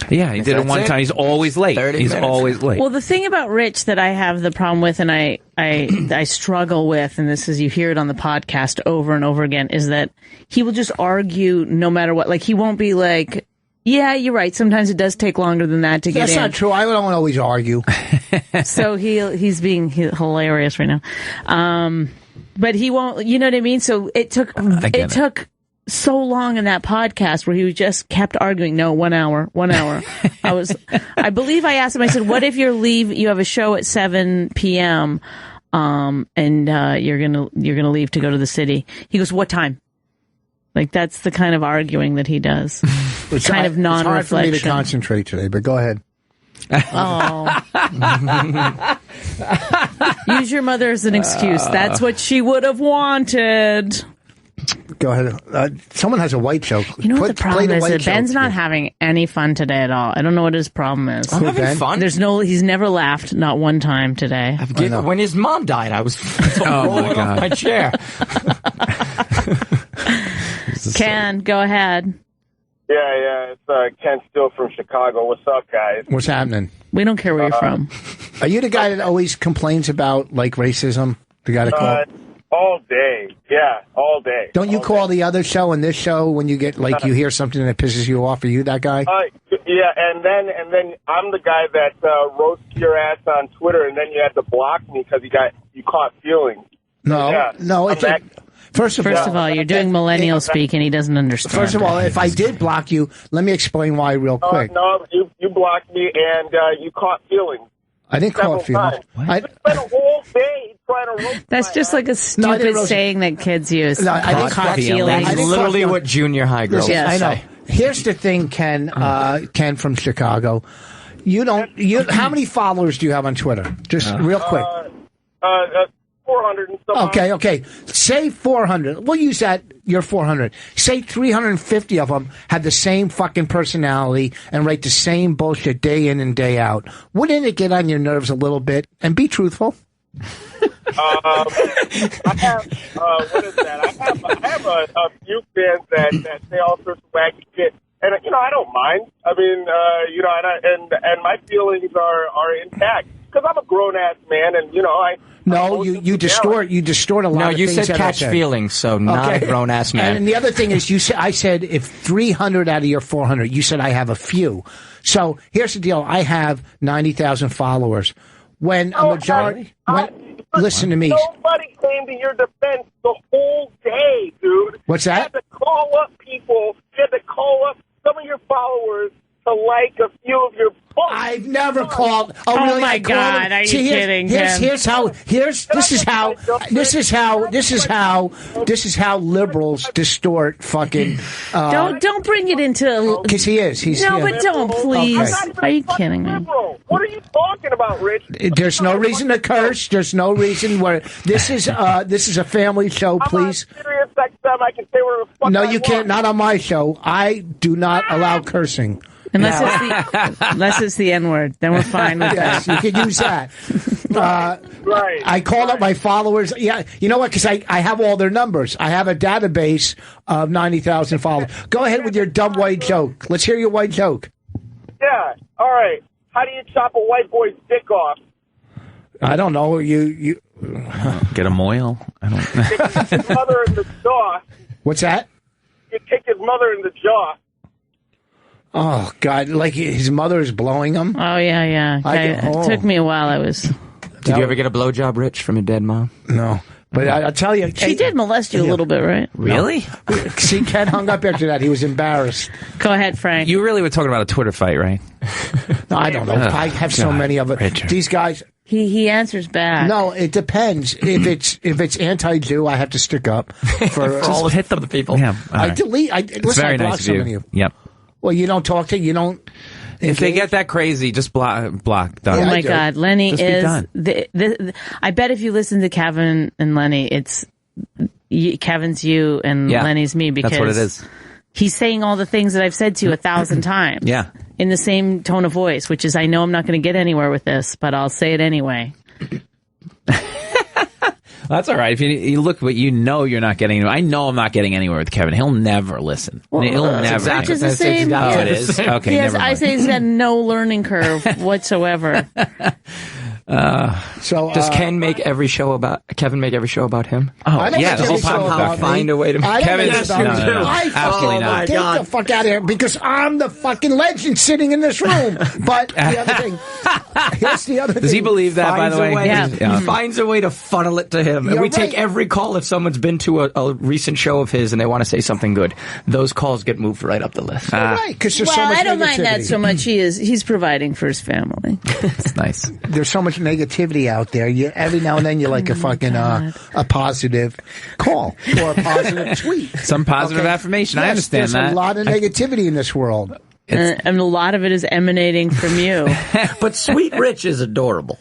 Yeah, he did it one time. He's always late. 30 He's minutes. always late. Well, the thing about Rich that I have the problem with, and I struggle with, and this is, you hear it on the podcast over and over again, is that he will just argue no matter what. Like, he won't be like, yeah, you're right. Sometimes it does take longer than that to get in. That's not true. I don't always argue. So he's being hilarious right now. But he won't, you know what I mean? So it took so long in that podcast where he just kept arguing. No, 1 hour. I believe I asked him, I said, what if you have a show at 7 p.m. And you're going to leave to go to the city. He goes, what time? Like, that's the kind of arguing that he does. It's kind of non-reflection. It's hard for me to concentrate today, but go ahead. Oh. Use your mother as an excuse. That's what she would have wanted. Go ahead. Someone has a white joke. You know what the problem is? That Ben's not having any fun today at all. I don't know what his problem is. I'm having fun. He's never laughed, not one time today. When his mom died, I was rolling off my chair. Ken, go ahead. Yeah, it's Ken Still from Chicago. What's up, guys? What's happening? We don't care where you're from. Are you the guy that always complains about, like, racism? The guy that calls? All day. Yeah, all day. Don't you call the other show and this show when you get, like, you hear something that pisses you off? Are you that guy? Yeah, and then I'm the guy that roasts your ass on Twitter, and then you had to block me because you caught feelings. No, it's First of all, you're doing millennial speak, and he doesn't understand. First of all, if I did block you, let me explain why real quick. No, you blocked me, and you caught feelings. I didn't call it feelings. I spent a whole day trying to roast. That's just like a stupid saying that kids use. No, I didn't call feelings. That's literally what junior high girls say. I know. Here's the thing, Ken from Chicago. How many followers do you have on Twitter? Just real quick. 400 and something. Okay. Say 400. We'll use that. You're 400. Say 350 of them have the same fucking personality and write the same bullshit day in and day out. Wouldn't it get on your nerves a little bit? And be truthful. I have what is that? I have a few fans that say all sorts of wacky shit, and I don't mind. I mean, and my feelings are intact because I'm a grown ass man, and No, you distort a lot of things. No, you said catch feelings, so not a grown ass man. And the other thing is, I said if 300 out of your 400, you said I have a few. So here's the deal: I have 90,000 followers. When a majority, listen to me. Nobody came to your defense the whole day, dude. What's that? You had to call up people. You had to call up some of your followers to like a few of your posts. I've never called. Oh really? my God! Are you kidding? This is how liberals distort fucking. Don't bring it into. Because he is. But don't, please. Okay. Are you kidding me? What are you talking about, Rich? There's no reason to curse. There's no reason where this is a family show. Please. I'm on Sirius XM. I can say whatever the fuck No, I you can't. want. Not on my show. I do not allow cursing. Unless it's the N-word, then we're fine with Yes, that. you can use that. Right. I called up my followers. Yeah, you know what? Because I have all their numbers. I have a database of 90,000 followers. Go ahead with your dumb white joke. Let's hear your white joke. Yeah. All right. How do you chop a white boy's dick off? I don't know. You Get a moil? I don't. Kick his mother in the jaw. What's that? You kick his mother in the jaw. Oh God! Like his mother is blowing him. Oh yeah. It took me a while. Did you ever get a blowjob, Rich, from your dead mom? No, but I'll tell you, She did molest you a little bit, right? Really? See, Ken hung up after that. He was embarrassed. Go ahead, Frank. You really were talking about a Twitter fight, right? No, I don't know. I have so many of it. Richard. These guys. He answers back. No, it depends. If it's anti-Jew, I have to stick up for Just hit the people. Yeah. I delete. It's very nice of you. Yep. Well, you don't talk to. You don't. If they get that crazy, just block. Done. Oh my God, Lenny Just be is. done. I bet if you listen to Kevin and Lenny, it's Kevin's you and Lenny's me, because that's what it is. He's saying all the things that I've said to you 1,000 times. Yeah. In the same tone of voice, which is, I know I'm not going to get anywhere with this, but I'll say it anyway. That's all right. If you look, but you know you're not getting. I know I'm not getting anywhere with Kevin. He'll never listen. He'll never. Exactly. Which is the same. Oh, it is. Okay, yes, never mind. I say he's got no learning curve whatsoever. Does Kevin make every show about him? Oh, I don't yeah, think the whole it's so time about about find a way to. I don't Kevin, think it's no, about no, no, me. I absolutely not. Get the fuck out of here because I'm the fucking legend sitting in this room. But the other thing, here's the other thing. Does he believe that, by the way? He finds a way to funnel it to him. And You're we take right. every call if someone's been to a recent show of his and they want to say something good. Those calls get moved right up the list. Right, because there's Well, so much I don't mind that negativity. so much. He's providing for his family. It's nice. There's so much negativity out there. Every now and then you're like a fucking a positive call or a positive tweet. Some positive affirmation. I understand there's that. a lot of negativity in this world. And a lot of it is emanating from you. But Sweet Rich is adorable.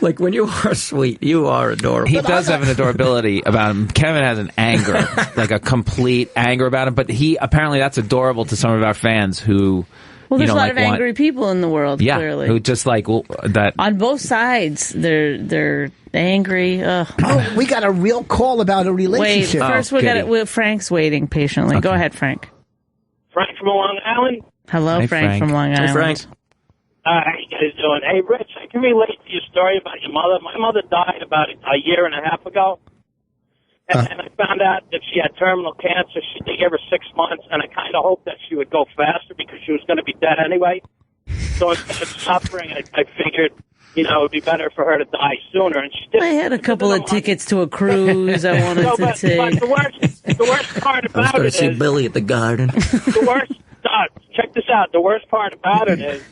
Like, when you are sweet, you are adorable. He does have an adorability about him. Kevin has an anger, like a complete anger about him. But apparently that's adorable to some of our fans who. Well, there's a lot like of angry people in the world. Yeah, clearly, who just like that. On both sides, they're angry. Ugh. Oh, we got a real call about a Wait, relationship. first we got it. Frank's waiting patiently. Go ahead, Frank. Frank from Long Island. Hello, Hi, Frank from Long Island. Frank. How you guys doing? Hey, Rich, I can relate to your story about your mother. My mother died about a year and a half ago. And I found out that she had terminal cancer. They gave her 6 months, and I kind of hoped that she would go faster because she was going to be dead anyway. So instead of suffering, I figured, it would be better for her to die sooner. And she did. I had a couple of tickets to a cruise I wanted to but take. the worst part I was about going it to see is Billy at the garden. the worst. Check this out. The worst part about it is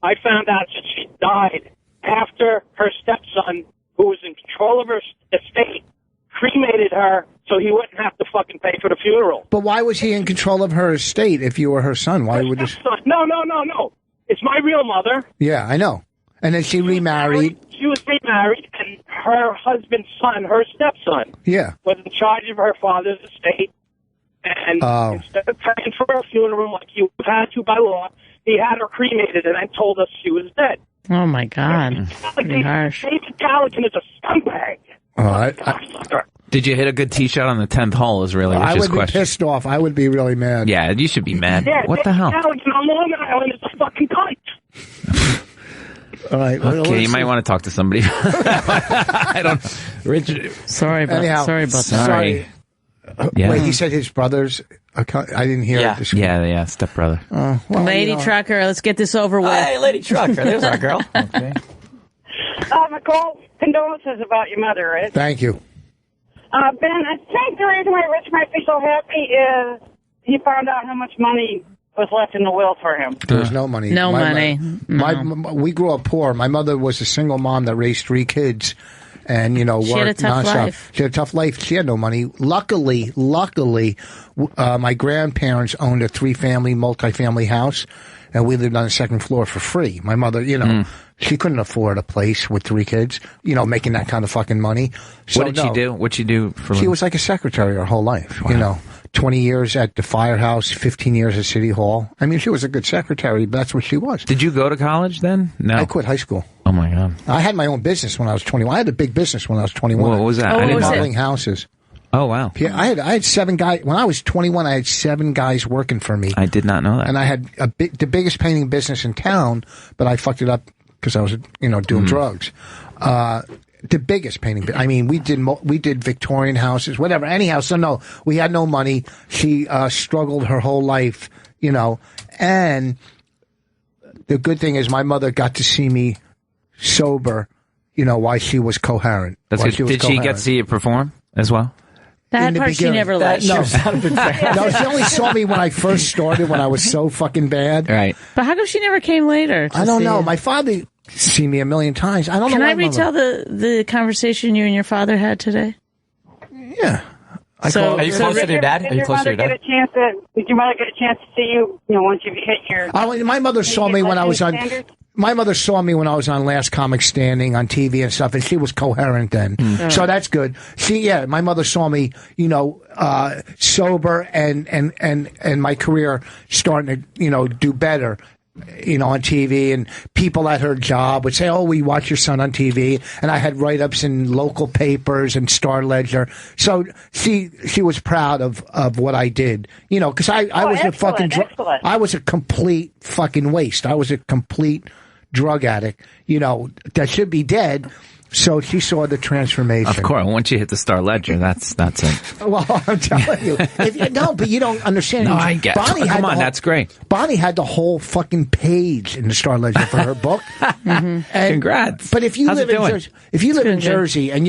I found out that she died after her stepson, who was in control of her estate, cremated her so he wouldn't have to fucking pay for the funeral. But why was he in control of her estate if you were her son? Why would this? No. It's my real mother. Yeah, I know. And then she remarried. She was remarried, and her husband's son, her stepson, Yeah. was in charge of her father's estate. And instead of paying for her funeral like you had to by law, he had her cremated and then told us she was dead. Oh my God, pretty harsh. David Callaghan is a scumbag. Did you hit a good tee shot on the 10th hole? Is really I Rich's would be question. pissed off. I would be really mad. Yeah, you should be mad. Yeah, What the David hell? Callaghan on Long Island is a fucking cunt. All right. Okay, you might want to talk to somebody. I don't. Richard. Sorry about Anyhow, that. Sorry. Yeah. Wait, he said his brother's account. I didn't hear it. Yeah, stepbrother. Lady Trucker, let's get this over with. Hey, Lady Trucker, there's our girl. Okay. Nicole, condolences about your mother, Rich. Thank you. Ben, I think the reason why Rich might be so happy is he found out how much money was left in the will for him. There was no money. No money. We grew up poor. My mother was a single mom that raised 3 kids. And, worked She had a tough nonstop. life. She had a tough life. She had no money. Luckily, my grandparents owned a 3-family, multi-family house, and we lived on the 2nd floor for free. My mother, she couldn't afford a place with 3 kids, making that kind of fucking money. So, What did she do? What'd she do for? She was like a secretary her whole life, 20 years at the firehouse, 15 years at City Hall. I mean, she was a good secretary, but that's what she was. Did you go to college then? No. I quit high school. Oh my God. I had my own business when I was 21. I had a big business when I was 21. What was that? Oh, I what didn't was know it? Modeling houses. Oh wow. Yeah, I had 7 guys. When I was 21, I had 7 guys working for me. I did not know that. And I had the biggest painting business in town, but I fucked it up because I was, doing drugs. The biggest painting. I mean, we did Victorian houses, whatever. Anyhow, so no, we had no money. She struggled her whole life, and the good thing is my mother got to see me sober, while she was coherent. That's While good. Did she coherent. get to see you perform as well? That in the part she beginning. never let. No. Sounded fair. No, she only saw me when I first started, when I was so fucking bad. Right. But how come she never came later? I don't know. My father seen me a million times. I don't Can know. I retell the conversation you and your father had today? Yeah. Are you close to your dad? Are you close to your dad? Did your mother get a chance to see you, once you hit your... My mother saw me when I was on... standards? My mother saw me when I was on Last Comic Standing on TV and stuff, and she was coherent then. So that's good. My mother saw me, sober and my career starting to, do better. on TV, and people at her job would say, "Oh, we watch your son on TV," and I had write-ups in local papers and Star Ledger. So she was proud of what I did, because I was a fucking I was a complete fucking waste. I was a complete drug addict, that should be dead. So she saw the transformation. Of course, once you hit the Star Ledger, that's it. Well, I'm telling you, but you don't understand. No, I get. Come on, that's great. Bonnie had the whole fucking page in the Star Ledger for her book. Mm-hmm. Congrats. But if you live in Jersey, and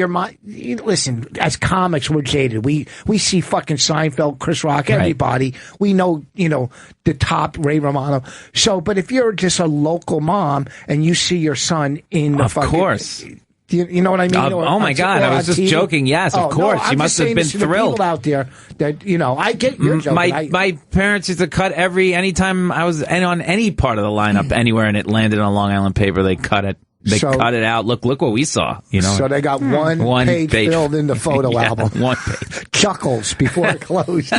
listen, as comics, we're jaded. We see fucking Seinfeld, Chris Rock, everybody. Right. We know, the top Ray Romano. So, but if you're just a local mom and you see your son in the of course. You know what I mean? Oh my God! I was just joking. Yes, of course. She must have been thrilled. People out there that I get your joke. My parents used to cut anytime I was on any part of the lineup anywhere, and it landed on a Long Island paper. They cut it. They cut it out. Look what we saw. So they got one page filled in the photo album. One page. Chuckles before it closed.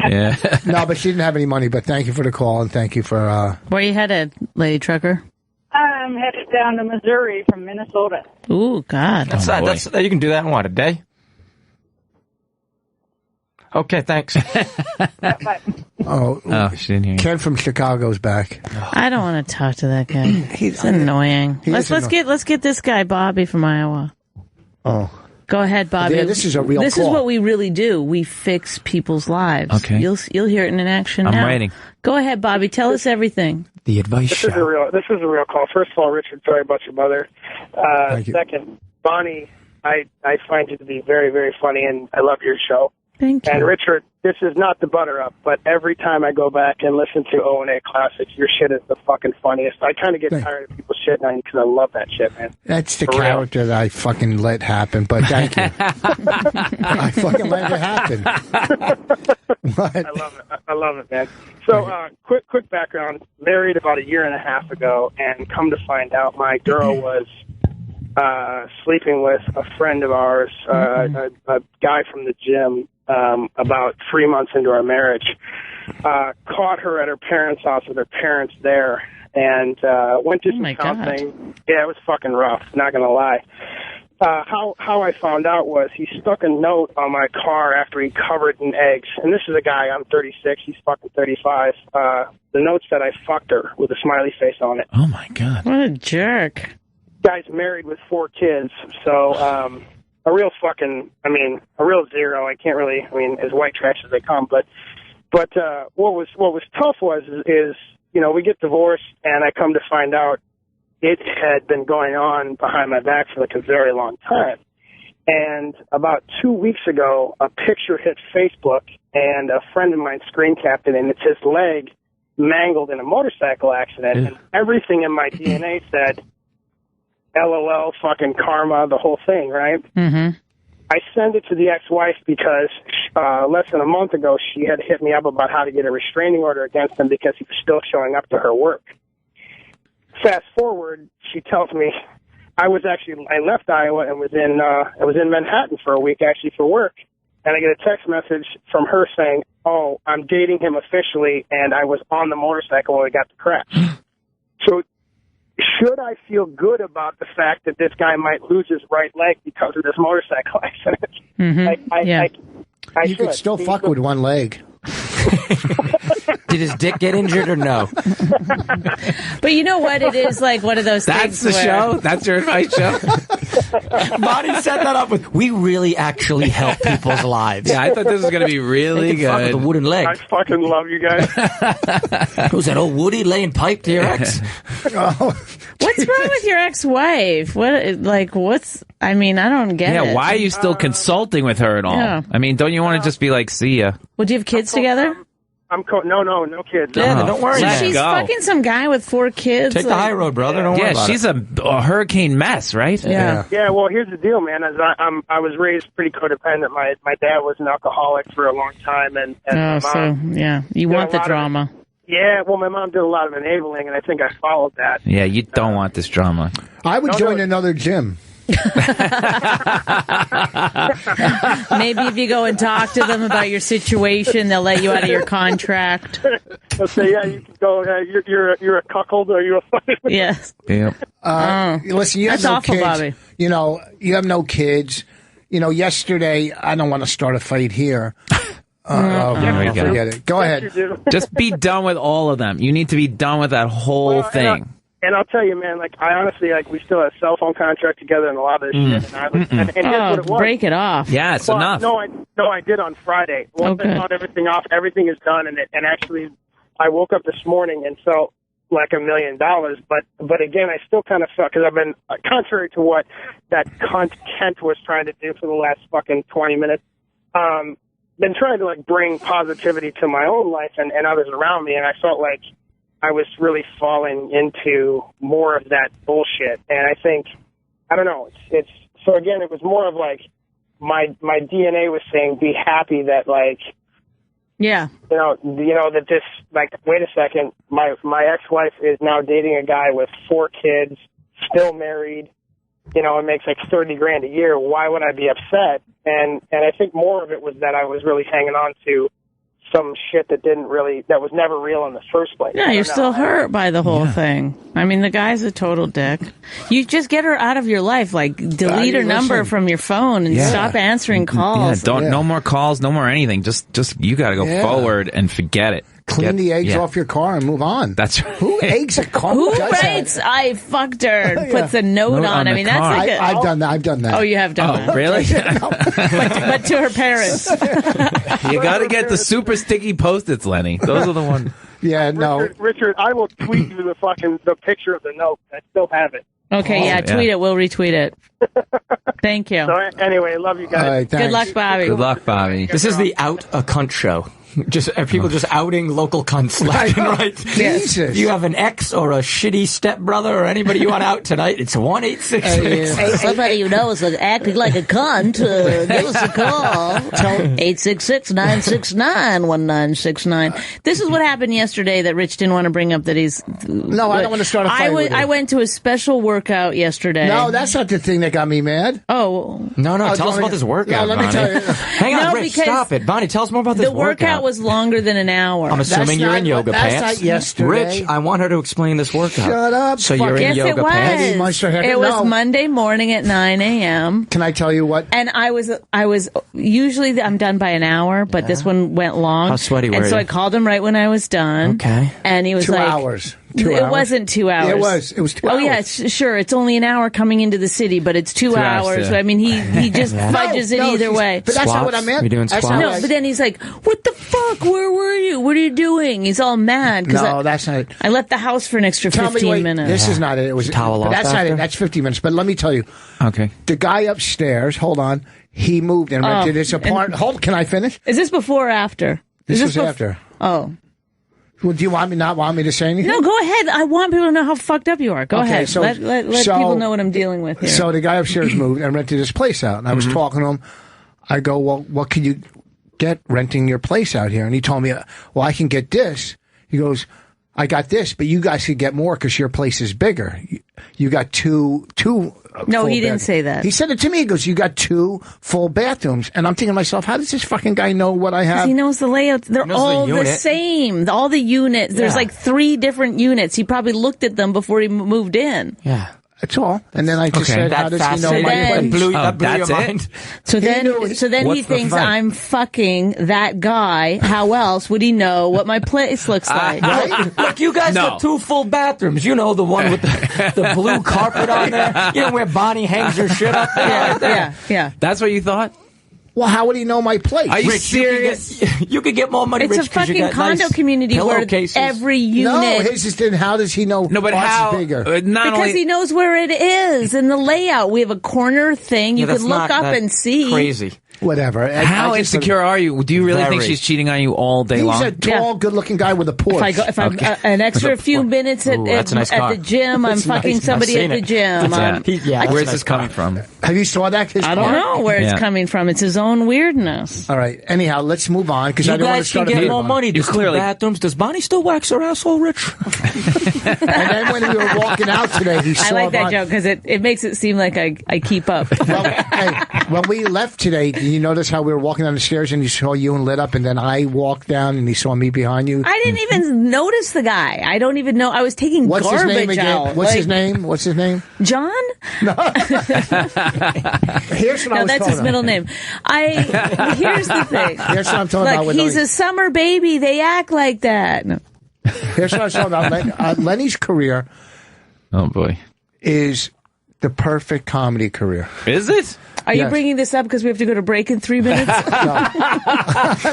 Yeah. No, but she didn't have any money. But thank you for the call, and thank you for. Where you headed, Lady Trucker? I'm headed down to Missouri from Minnesota. Ooh, God. That's you can do that in what, a day? Okay, thanks. She didn't hear you. Ken from Chicago's back. I don't want to talk to that guy. He's annoying. Let's get this guy, Bobby from Iowa. Oh. Go ahead, Bobby. Yeah, this is a real This call. is what we really do. We fix people's lives. Okay. You'll hear it in action now. I'm waiting. Go ahead, Bobby. Tell us everything. The advice This is a real call. First of all, Richard, sorry about your mother. Thank you. Second, Bonnie, I find you to be very, very funny, and I love your show. Thank you. And Richard, this is not the butter up, but every time I go back and listen to O&A Classics, your shit is the fucking funniest. I kind of get tired of people shitting on you because I love that shit, man. That's the character that I fucking let happen, but thank you. I fucking let it happen. I love it, man. So, quick background. Married about a year and a half ago, and come to find out, my girl was sleeping with a friend of ours, a guy from the gym, about 3 months into our marriage. Caught her at her parents' house with her parents there, and went to some counseling. Yeah, it was fucking rough, not gonna lie. How I found out was he stuck a note on my car after he covered in eggs. And this is a guy, I'm 36, he's fucking 35. The note said I fucked her with a smiley face on it. Oh my God. What a jerk. Guy's married with 4 kids, so a real zero. I can't really, as white trash as they come. But what was tough is we get divorced, and I come to find out it had been going on behind my back for like a very long time. And about 2 weeks ago, a picture hit Facebook, and a friend of mine screen capped it, and it's his leg mangled in a motorcycle accident, and everything in my DNA said, LOL, fucking karma, the whole thing, right? Mm-hmm. I sent it to the ex-wife because less than a month ago, she had hit me up about how to get a restraining order against him because he was still showing up to her work. Fast forward, she tells me I left Iowa and was in Manhattan for a week actually for work, and I get a text message from her saying, "Oh, I'm dating him officially, and I was on the motorcycle when we got the crash." So, should I feel good about the fact that this guy might lose his right leg because of this motorcycle accident? Mm-hmm. You could still fuck with one leg. Did his dick get injured or no? But you know what? It is like one of those That's things the show? That's your advice show? Bonnie set that up with, we really actually help people's lives. Yeah, I thought this was going to be really good. Fuck with a wooden leg. I fucking love you guys. Who's that old Woody laying pipe to your ex? What's wrong with your ex-wife? I don't get it. Yeah, why are you still consulting with her at all? Yeah. I mean, don't you want to just be like, see ya? Well, do you have kids together? No kids. Yeah, don't worry. So man. she's fucking some guy with 4 kids. Take the high road, brother. Don't worry about she's it. a hurricane mess, right? Yeah. Yeah, well, here's the deal, man. As I was raised pretty codependent. My dad was an alcoholic for a long time, and my mom, you want the drama. Yeah, well, my mom did a lot of enabling, and I think I followed that. Yeah, you don't want this drama. I would join another gym. Maybe if you go and talk to them about your situation, they'll let you out of your contract. They'll say, yeah, you can go. You're a cuckold, or you're a. Yes. Yep. Listen, you have That's no awful, kids. Bobby. You know, you have no kids. You know, yesterday, I don't want to start a fight here. Forget it. Go ahead. Just be done with all of them. You need to be done with that whole thing. And I'll tell you, man, like, I honestly, like, we still have a cell phone contract together and a lot of this shit. And here's what it was. Break it off. Yeah, it's Well, enough. No, I did on Friday. Once I found everything off, everything is done, and actually, I woke up this morning and felt like $1 million. But again, I still kind of felt, because I've been, contrary to what that cunt Kent was trying to do for the last fucking 20 minutes, been trying to, like, bring positivity to my own life and others around me, and I felt like I was really falling into more of that bullshit. And I think, I don't know, it's so again, it was more of like my DNA was saying, be happy that, like, Yeah. you know that this, like, wait a second, my ex-wife is now dating a guy with 4 kids, still married, you know, and makes like $30,000 a year. Why would I be upset? And I think more of it was that I was really hanging on to some shit that was never real in the first place. Yeah, you're still hurt by the whole thing. I mean, the guy's a total dick. You just get her out of your life. Like, delete her number from your phone and stop answering calls. Yeah, no more calls, no more anything. Just you got to go forward and forget it. Clean the eggs off your car and move on. That's right. Who eggs a car? Who writes, I fucked her, and puts a note on? I mean, that's like a... I've done that. I've done that. Oh, you have done that. Really? but to her parents. You got to get the super sticky Post-its, Lenny. Those are the ones. Yeah, no. Richard, I will tweet you the picture of the note. I still have it. Okay, tweet it. We'll retweet it. Thank you. So anyway, love you guys. All right, Good luck, Bobby. Good luck, Bobby. This is the out a cunt show. Just people just outing local cunts left and right. Jesus. You have an ex or a shitty stepbrother or anybody you want out tonight, it's 1-866. Somebody you know is acting like a cunt. Give us a call. 866-969-1969. This is what happened yesterday that Rich didn't want to bring up that he's... No, I don't want to start a fight with I you. went to a special workout yesterday. No, that's not the thing that got me mad. Oh. No, tell us about this workout, No, let me Bonnie. tell you. Hang on, Rich, stop it. Bonnie, tell us more about this The workout was longer than an hour. I'm assuming you're in yoga that's pants. not yesterday. Rich, I want her to explain this workout. Shut up. So you're in Yes, yoga it was. pants? It was Monday morning at 9 a.m. Can I tell you what? And I was usually I'm done by an hour, but this one went long. How sweaty were And so you? I called him right when I was done. Okay. And he was 2 like, hours. It wasn't 2 hours. Yeah, it was. It was 2 hours. Oh yeah, sure. It's only an hour coming into the city, but it's 2 hours. yeah. I mean, he just fudges it either way. But that's not what I meant. You're doing That's squats? not No, but then he's like, "What the fuck? Where were you? What are you doing?" He's all mad because No, that's not it. I left the house for an extra Tell me, 15 wait, minutes. This is not it. It was Towel but off that's not after? it. That's 50 minutes. But let me tell you, Okay. the guy upstairs. Hold on. He moved and rented his apartment. Can I finish? Is this before or after? This was after. Oh. Well, do you want me to say anything? No, go ahead. I want people to know how fucked up you are. Go Okay, ahead. so- let so- people know what I'm dealing with here. So the guy upstairs moved and rented his place out. And I was talking to him. I go, well, what can you get renting your place out here? And he told me, well, I can get this. He goes, I got this, but you guys could get more because your place is bigger. You got two. No, full he didn't bed- say that. He said it to me. He goes, you got 2 full bathrooms. And I'm thinking to myself, how does this fucking guy know what I have? He knows the layout. They're knows the all the unit. same. All the units. There's like 3 different units. He probably looked at them before he moved in. Yeah. That's all. And then I just Okay. said, how does he know fascinating. my Then- place? That blew that's your it? mind. So then knew- he What's the thinks fight? I'm fucking that guy. How else would he know what my place looks like? Look, you guys No. got 2 full bathrooms. You know, the one with the blue carpet on there. You know where Bonnie hangs her shit up there. Yeah. That's what you thought? Well, how would he know my place? Are you Rich, serious? you could get more money, It's Rich, a 'cause you fucking got condo nice community where pillowcases. every unit. No, his is then how does he know No, but ours is how? bigger? Not Because only he knows where it is in the layout. We have a corner thing. You Yeah, could that's look not up that and see. Crazy. Whatever. how I just- insecure are you? Do you really think Very. she's cheating on you all day He's long? a tall, good-looking guy with a Porsche. If I'm an extra few minutes Ooh, that's a nice at car. the gym, I'm That's fucking nice. somebody I've at seen the it. gym. Yeah. Where's this coming from? Have you saw that? I don't know where it's coming from. It's his own weirdness. All right. Anyhow, let's move on because I don't want to start. You guys can get more money. You clearly bathrooms. Does Bonnie still wax her asshole, Rich? And then when we were walking out today, he saw. I like that joke because it makes it seem like I keep up. Well, hey, when we left today, did you notice how we were walking down the stairs and he saw you and lit up, and then I walked down and he saw me behind you? I didn't even notice the guy. I don't even know. I was taking What's his name garbage again? out. What's his name? What's his name? John? Here's what I was that's his talking middle name. Here's the thing. Here's what I'm talking about. With He's a summer baby. They act like that. No. Here's what I was talking about. Lenny's career. Oh boy, is the perfect comedy career. Is it? Are you bringing this up because we have to go to break in 3 minutes?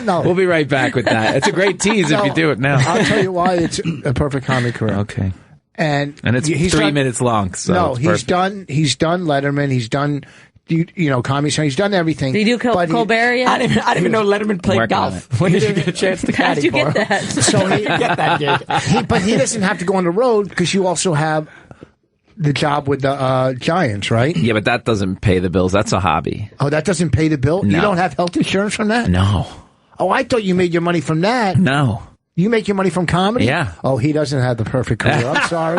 No. We'll be right back with that. It's a great tease if you do it now. I'll tell you why it's a perfect comedy career. Okay. And it's 3 minutes long. So no, he's done Letterman. He's done, Comedy Central. He's done everything. Did you do Colbert yet? I didn't even know Letterman played golf. When did you get a chance to How did you get that? So he get that gig. But he doesn't have to go on the road because you also have the job with the Giants, right? Yeah, but that doesn't pay the bills. That's a hobby. Oh, that doesn't pay the bill? No. You don't have health insurance from that? No. Oh, I thought you made your money from that. No. You make your money from comedy? Yeah. Oh, he doesn't have the perfect career. I'm sorry.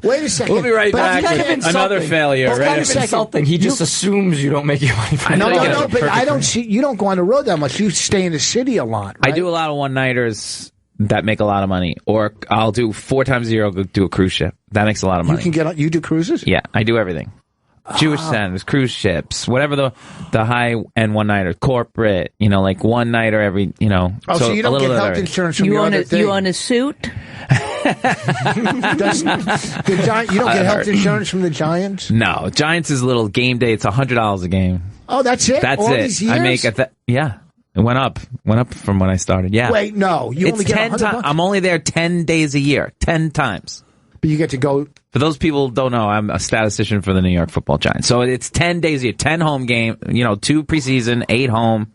Wait a second. We'll be right back with another failure. It's kind of insulting. He just assumes you don't make your money from No, but I don't see. You don't go on the road that much. You stay in the city a lot. Right? I do a lot of one-nighters that make a lot of money, or I'll do 4 times a year. I'll go do a cruise ship. That makes a lot of money. You can get on. You do cruises? Yeah, I do everything. Jewish centers, cruise ships, whatever the high-end one-nighter, corporate, like one-nighter every, Oh, so you don't get health insurance from your other thing. You own a suit? You don't get health insurance from the Giants? No, Giants is a little game day. It's $100 a game. Oh, that's it? That's All it. These years? I make yeah. It went up from when I started. Yeah. Wait, no, you only get 10 times. I'm only there 10 days a year, 10 times. But you get to go. For those people who don't know, I'm a statistician for the New York Football Giants. So it's 10 days a year, 10 home game, 2 preseason, 8 home,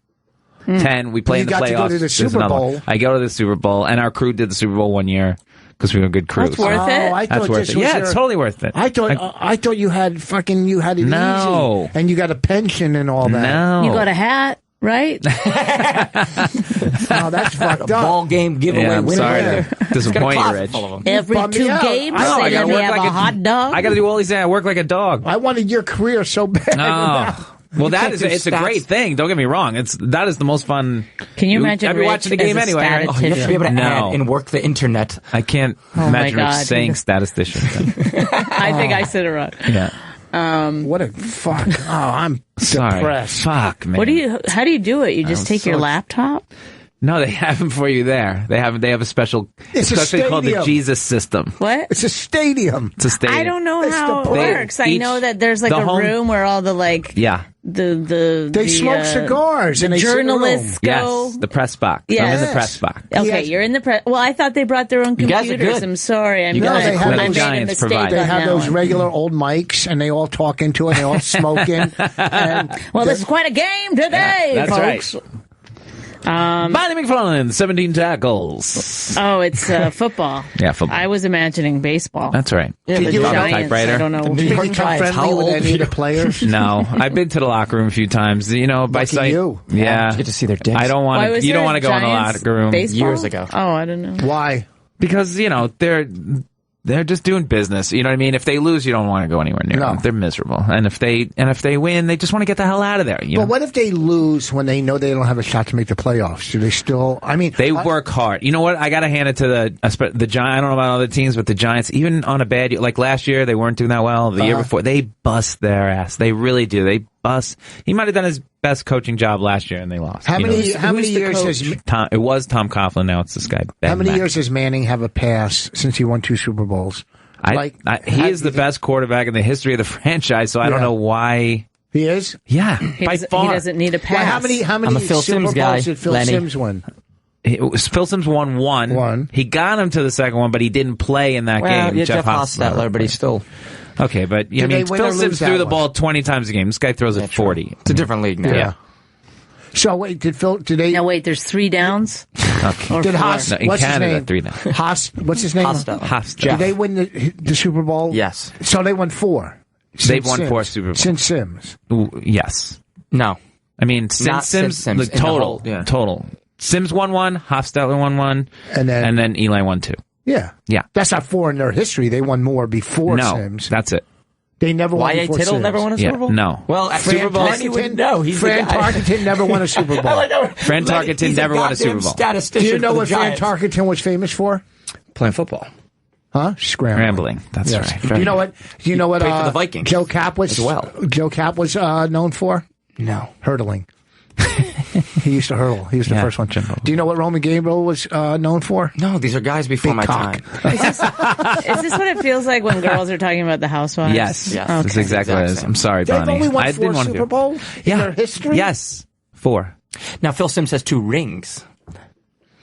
10. We play in the playoffs. You got to go to the Super Bowl. I go to the Super Bowl, and our crew did the Super Bowl one year because we were a good crew. That's worth it. I thought That's worth it. Yeah, it's totally worth it. I thought you had it No. easy, and you got a pension and all that. No, You got a hat, right? Oh, that's fucked up. Ball game giveaway. Yeah, I'm sorry winner. to disappoint you, Rich. Every bummed 2 me out. games, I know, they I gotta let me work have like a hot dog. I got to do all these things. I work like a dog. I wanted your career so bad. Oh. Well, it's a great thing. Don't get me wrong. That is the most fun. Can you imagine I'd be watching the game anyway. Right? Oh, you have to be able to add and work the internet. I can't imagine Rich saying statistician. I think I said it wrong. Yeah. What a fuck. Oh, I'm Sorry. depressed. Fuck, man. How do you do it? You just take your laptop? No, they have them for you there. They have a special. It's a actually called the stadium. Jesus system. What? It's a stadium. It's a stadium. I don't know It's how it the point. works. I know that there's like the a home- room where all the Yeah. They smoke cigars and they sit in a room. journalists go. Yes. The press box. Yes. I'm in the press box. Okay, Yes. you're in the press. Well, I thought they brought their own You guys are computers. good. I'm sorry. I'm guys not- are I cool. made a Giants mistake provide. on They have that those one. regular old mics, and they all talk into it. They all smoking. And Well, this is quite a game today, That's folks. right. Bonnie McFarlane, 17 tackles. Oh, it's football. Yeah, football. I was imagining baseball. That's right. Yeah, Did the you Giants, Giants- typewriter. I don't know. did you become Giants, how friendly with old any are of the you? players? No, I've been to the locker room a few times. By Lucky sight. you. Yeah, You get to see their dicks. I don't Why want was to. You there don't want to go in the Giants locker room baseball? Years ago. Oh, I don't know. Why? because they're just doing business. You know what I mean? If they lose, you don't want to go anywhere near them. They're miserable. And if they win, they just want to get the hell out of there. But what if they lose when they know they don't have a shot to make the playoffs? Do they still? I mean, They work hard. You know what? I got to hand it to the Giants. I don't know about other teams, but the Giants, even on a bad year, like last year, they weren't doing that well. The year before, they bust their ass. They really do. They bust. He might have done his best coaching job last year, and they lost. How many years has It was Tom Coughlin. Now it's this guy. Ben how many Mack. years does Manning have a pass since he won 2 Super Bowls? He is the best quarterback in the history of the franchise, so I don't know why. He is. Yeah, by He far. doesn't need a pass. Well, how many I'm a Phil Super Simms Bowls guy, did Phil Lenny. Simms win? Phil Simms won one. He got him to the second one, but he didn't play in that game. Yeah, Jeff Hostetler, but he's still. Okay, but Did they win or Phil lose Simms that threw the one? ball 20 times a game. This guy throws it 40. It's a different league now. Yeah. So wait, did they? Now wait, there's 3 downs. Okay. Or Did 4? Haas? No, in What's Canada, his name? 3 now. Haas. What's his name? Hostetler. Hofstra. Did they win the Super Bowl? Yes. So they won 4. They've won 4 Super Bowls. Since Sims. Ooh, yes. No. I mean, Not since since Sims, the in the total. whole- yeah. Total. Sims won 1, Hofstetler won 1, And then Eli won 2. Yeah. Yeah. That's not 4 in their history. They won more before No, Sims. that's it. They never won Y.A. before Tittle Sims. never won a Super Bowl? No. Well, at Fran Super Bowl, he would know. He's Fran the guy. Tarkenton never won a Super Bowl. Fran Tarkenton never won a Super Bowl. Do you know what Fran Tarkenton was famous for? Playing football. Huh? Scrambling. That's Yes. right. Do you know what? Do you know what? Played for the Vikings Joe Cap was as well. Joe Cap was known for No. hurdling. He used to hurdle. He was the first one. Do you know what Roman Gabriel was known for? No, these are guys before Big my cock. time. Is this what it feels like when girls are talking about the housewives? Yes. Yes. Okay. That's exactly what it is. I'm sorry, They've Bonnie. only won I 4 didn't want Super to. Bowls in their history. Yes. 4. Now, Phil Sims has 2 rings,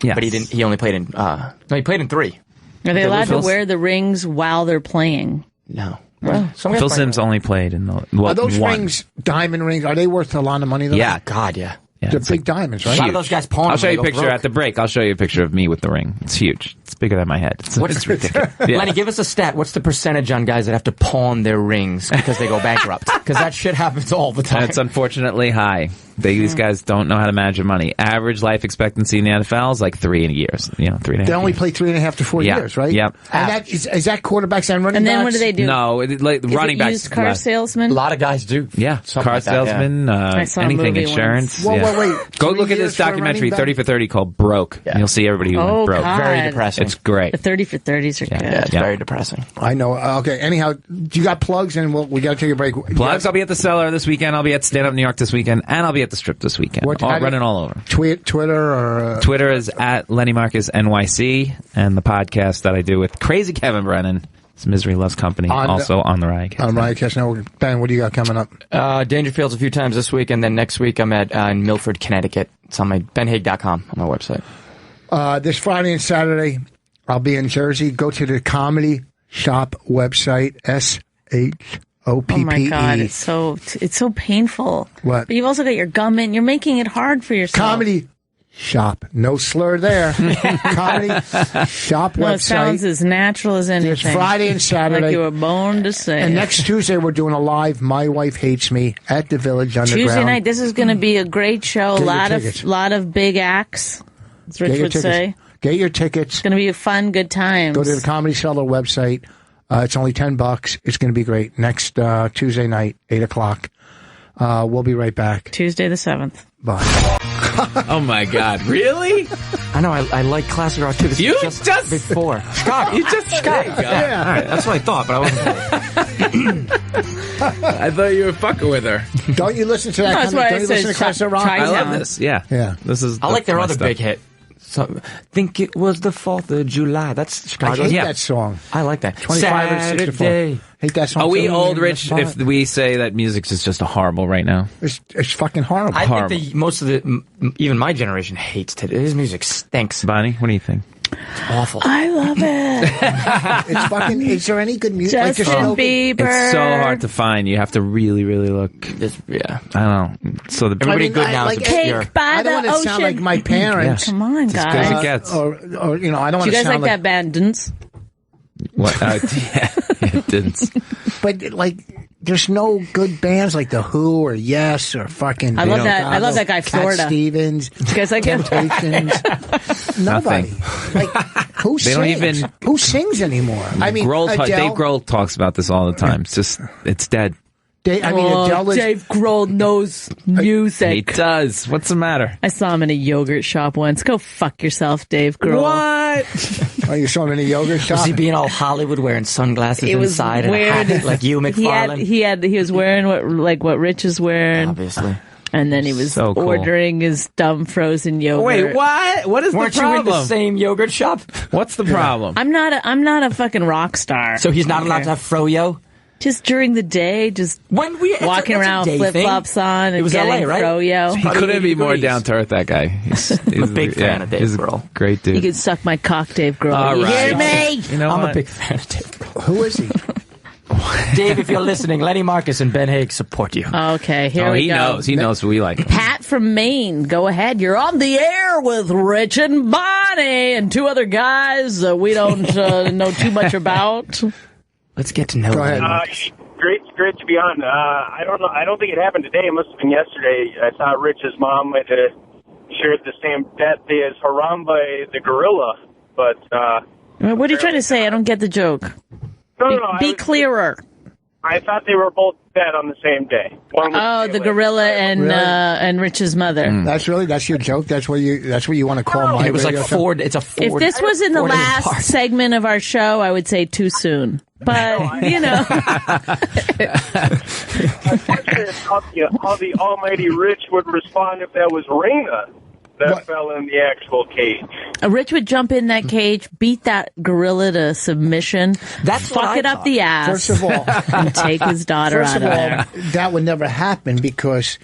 Yes. but he only played in, no, he played in 3. Are they allowed to Phil's- wear the rings while they're playing? No. Well, some guys Phil play- Sims only played in the Are those one. rings diamond rings? Are they worth a lot of money? Though? Yeah. God, yeah. Yeah, They're it's big diamonds, A right? lot of those guys pawn I'll them show when you a they go picture broke. at the break. I'll show you a picture of me with the ring. It's huge. It's bigger than my head. It's ridiculous. Yeah. Lenny, give us a stat. What's the percentage on guys that have to pawn their rings because they go bankrupt? Because that shit happens all the time. It's unfortunately high. These guys don't know how to manage money. Average life expectancy in the NFL is like 3 years. 3.5. They only play 3.5 to 4 Yeah. years, right? Yep. And that is that quarterbacks and running And then backs? what do they do? No, like Is running it backs. used car less. salesman? A lot of guys do. Yeah, Something car like that, yeah. salesman, I saw a anything, movie insurance. once. yeah. Wait. Go 3 look at years this for a documentary, running back? 30 for 30, called Broke. Yeah. You'll see everybody who Oh, went broke. God. Very depressing. It's great. The 30 for 30s are good. Yeah, it's Yeah. very depressing. I know. Okay. Anyhow, you got plugs, and we got to take a break. Plugs, I'll be at the Cellar this weekend. I'll be at Stand Up New York this weekend. And I'll be at the Strip this weekend. Running all over. Twitter or... Twitter is at Lenny Marcus NYC. And the podcast that I do with Crazy Kevin Brennan is Misery Loves Company, also on the Riotcast. On Riotcast Network. Ben, what do you got coming up? Dangerfield's a few times this week, and then next week I'm at in Milford, Connecticut. It's on my benhaig.com on my website. This Friday and Saturday, I'll be in Jersey. Go to the Comedy Shop website, SHOPPE. Oh my God, it's so painful. What? But you've also got your gum in. You're making it hard for yourself. Comedy Shop. No slur there. Comedy Shop No, website. it sounds as natural as anything. It's Friday and Saturday. Like you were born to say. And next Tuesday, we're doing a live My Wife Hates Me at the Village Underground. Tuesday night, this is going to be a great show. Get A your lot tickets. of big acts, as Rich Get your would tickets. say. Get your tickets. It's going to be a fun, good time. Go to the Comedy Cellar website. It's only $10. It's going to be great. Next Tuesday night, 8 o'clock. We'll be right back. Tuesday the 7th. Bye. Oh my God! Really? I know, I like classic rock too. This You was just- before. Chicago. You just Chicago. Yeah. All right, that's what I thought, but I wasn't. I thought you were fucking with her. Don't you listen to that? That's why I don't you said listen to classic rock? try I love Town. this. Yeah. Yeah. This is. I like their my other stuff. big hit. So, think it was the 4th of July. That's I Chicago. hate Yeah. that song. I like that. 25 or 64. Saturday. Hate that song. Are we too. old, Rich? If we say that music's is just horrible right now? It's fucking horrible. I Horrible. think most of even my generation hates today. His music stinks. Bonnie, what do you think? Awful. I love it. It's fucking. Is there any good music? Like, Justin there's no good- Bieber. It's so hard to find. You have to really, really look. Yeah. I don't know. So the Everybody mean, good I now like is obscure. Cake by I the don't want to ocean. sound like my parents. Come on, as guys. it gets. Or I don't Do want you to guys sound like that band, Dance? What? Yeah, it didn't. But like, there's no good bands like the Who or Yes or fucking. I love that- I love that guy, Cat Florida. Stevens. You guys like him? Temptations. Nobody. Like who They sings? don't even- Who sings anymore? I mean, Dave Adele. Grohl talks about this all the time. It's just, it's dead. Adele is. Dave Grohl knows He music. does. What's the matter? I saw him in a yogurt shop once. Go fuck yourself, Dave Grohl. What? Oh, you saw him in a yogurt shop. Was he being all Hollywood wearing sunglasses It was inside and a weird. hat like you, McFarlane? He was wearing what Rich is wearing, Obviously. and then he was So cool. ordering his dumb frozen yogurt. Wait, what? What is Weren't the you in problem? the same yogurt shop? What's the problem? I'm not a fucking rock star. So he's not allowed to have froyo? Just during the day, just walking around with flip flops on and It was getting LA, right? froyo. He couldn't be more down to earth, that guy. He's a big fan of Dave he's a Grohl. Great dude. You can suck my cock, Dave Grohl. All You right. hear me? You know I'm what? a big fan of Dave Grohl. Who is he? Dave, if you're listening, Lenny Marcus and Ben Haig support you. Okay, here we he go. knows. He knows we like him. Pat from Maine, go ahead. You're on the air with Rich and Bonnie and two other guys we don't know too much about. Let's get to know Go ahead. Lenny Marcus. great to be on. I don't know. I don't think it happened today. It must have been yesterday. I saw Rich's mom might have shared the same death day as Harambe the gorilla. But what are you trying to say? I don't get the joke. No. Be clearer. I thought they were both dead on the same day. One was the gorilla and Rich's mother. That's your joke. That's what you want to call my. It was like radio Ford. show? It's a Ford. If this was in the last segment of our show, I would say too soon. But you know, Unfortunately, how the almighty Rich would respond if that was Raina that fell in the actual cage. Rich would jump in that cage, beat that gorilla to submission, fuck it up the ass. First of all, and take his daughter out of there. That would never happen because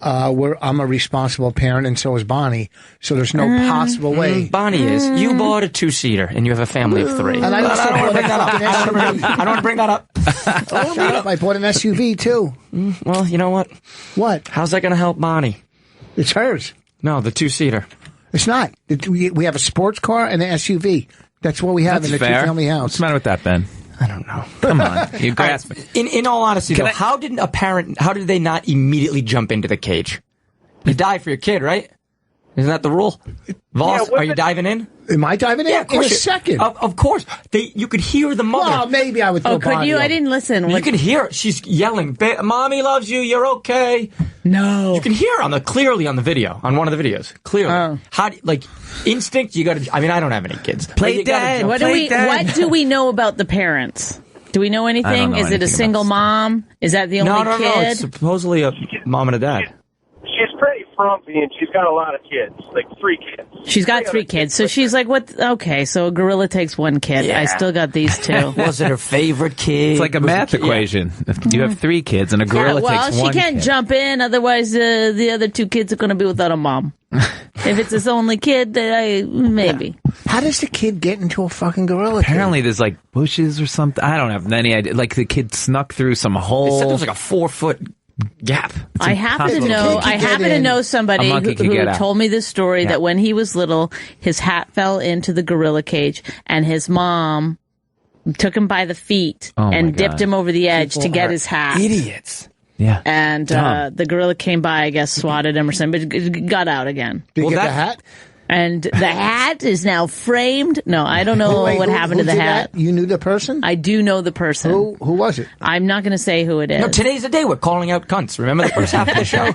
I'm a responsible parent, and so is Bonnie. So there's no possible way. Bonnie is. You bought a 2-seater, and you have a family of 3. And I don't want to bring that up. I don't want to bring that up. I bought an SUV too. Well, you know what? What? How's that going to help Bonnie? It's hers. No, the 2-seater. It's not. We have a sports car and an SUV. That's what we have in a two-family house. What's the matter with that, Ben? I don't know. Come on, you grasp it. In all honesty, though, how did they not immediately jump into the cage? You die for your kid, right? Isn't that the rule? Vos, are you diving in? Am I diving in? Yeah, of course. In a second. Of course. You could hear the mother. Well, maybe I would throw could you? I didn't listen. You can hear her. She's yelling, "Mommy loves you. You're okay." No. You can hear her clearly on the video, on one of the videos. Clearly. How instinct, you got to, I mean, I don't have any kids. Play dead. What do we know about the parents? Do we know anything? Is it a single mom? Is that the only kid? No. It's supposedly a mom and a dad. She's pretty frumpy, and she's got a lot of kids, like 3 kids. She's got 3 kids, so she's like, "What? Okay, so a gorilla takes 1 kid. Yeah. I still got these 2." Was it her favorite kid? It's like a math equation. If you have 3 kids and a gorilla takes 1 she can't kid. jump in, otherwise the other 2 kids are going to be without a mom. If it's his only kid, maybe. How does the kid get into a fucking gorilla? Apparently, there's like bushes or something. I don't have any idea. Like the kid snuck through some hole. They said there was like a 4-foot gap. I happen to know somebody who told me this story that when he was little, his hat fell into the gorilla cage, and his mom took him by the feet and dipped him over the edge to get his hat. Idiots. Yeah. And the gorilla came by, I guess, swatted him or something, but it got out again. Did you get the hat? And the hat is now framed. No, I don't know what happened to the hat. You knew the person? I do know the person. Who was it? I'm not going to say who it is. No, today's the day we're calling out cunts. Remember the first half of the show?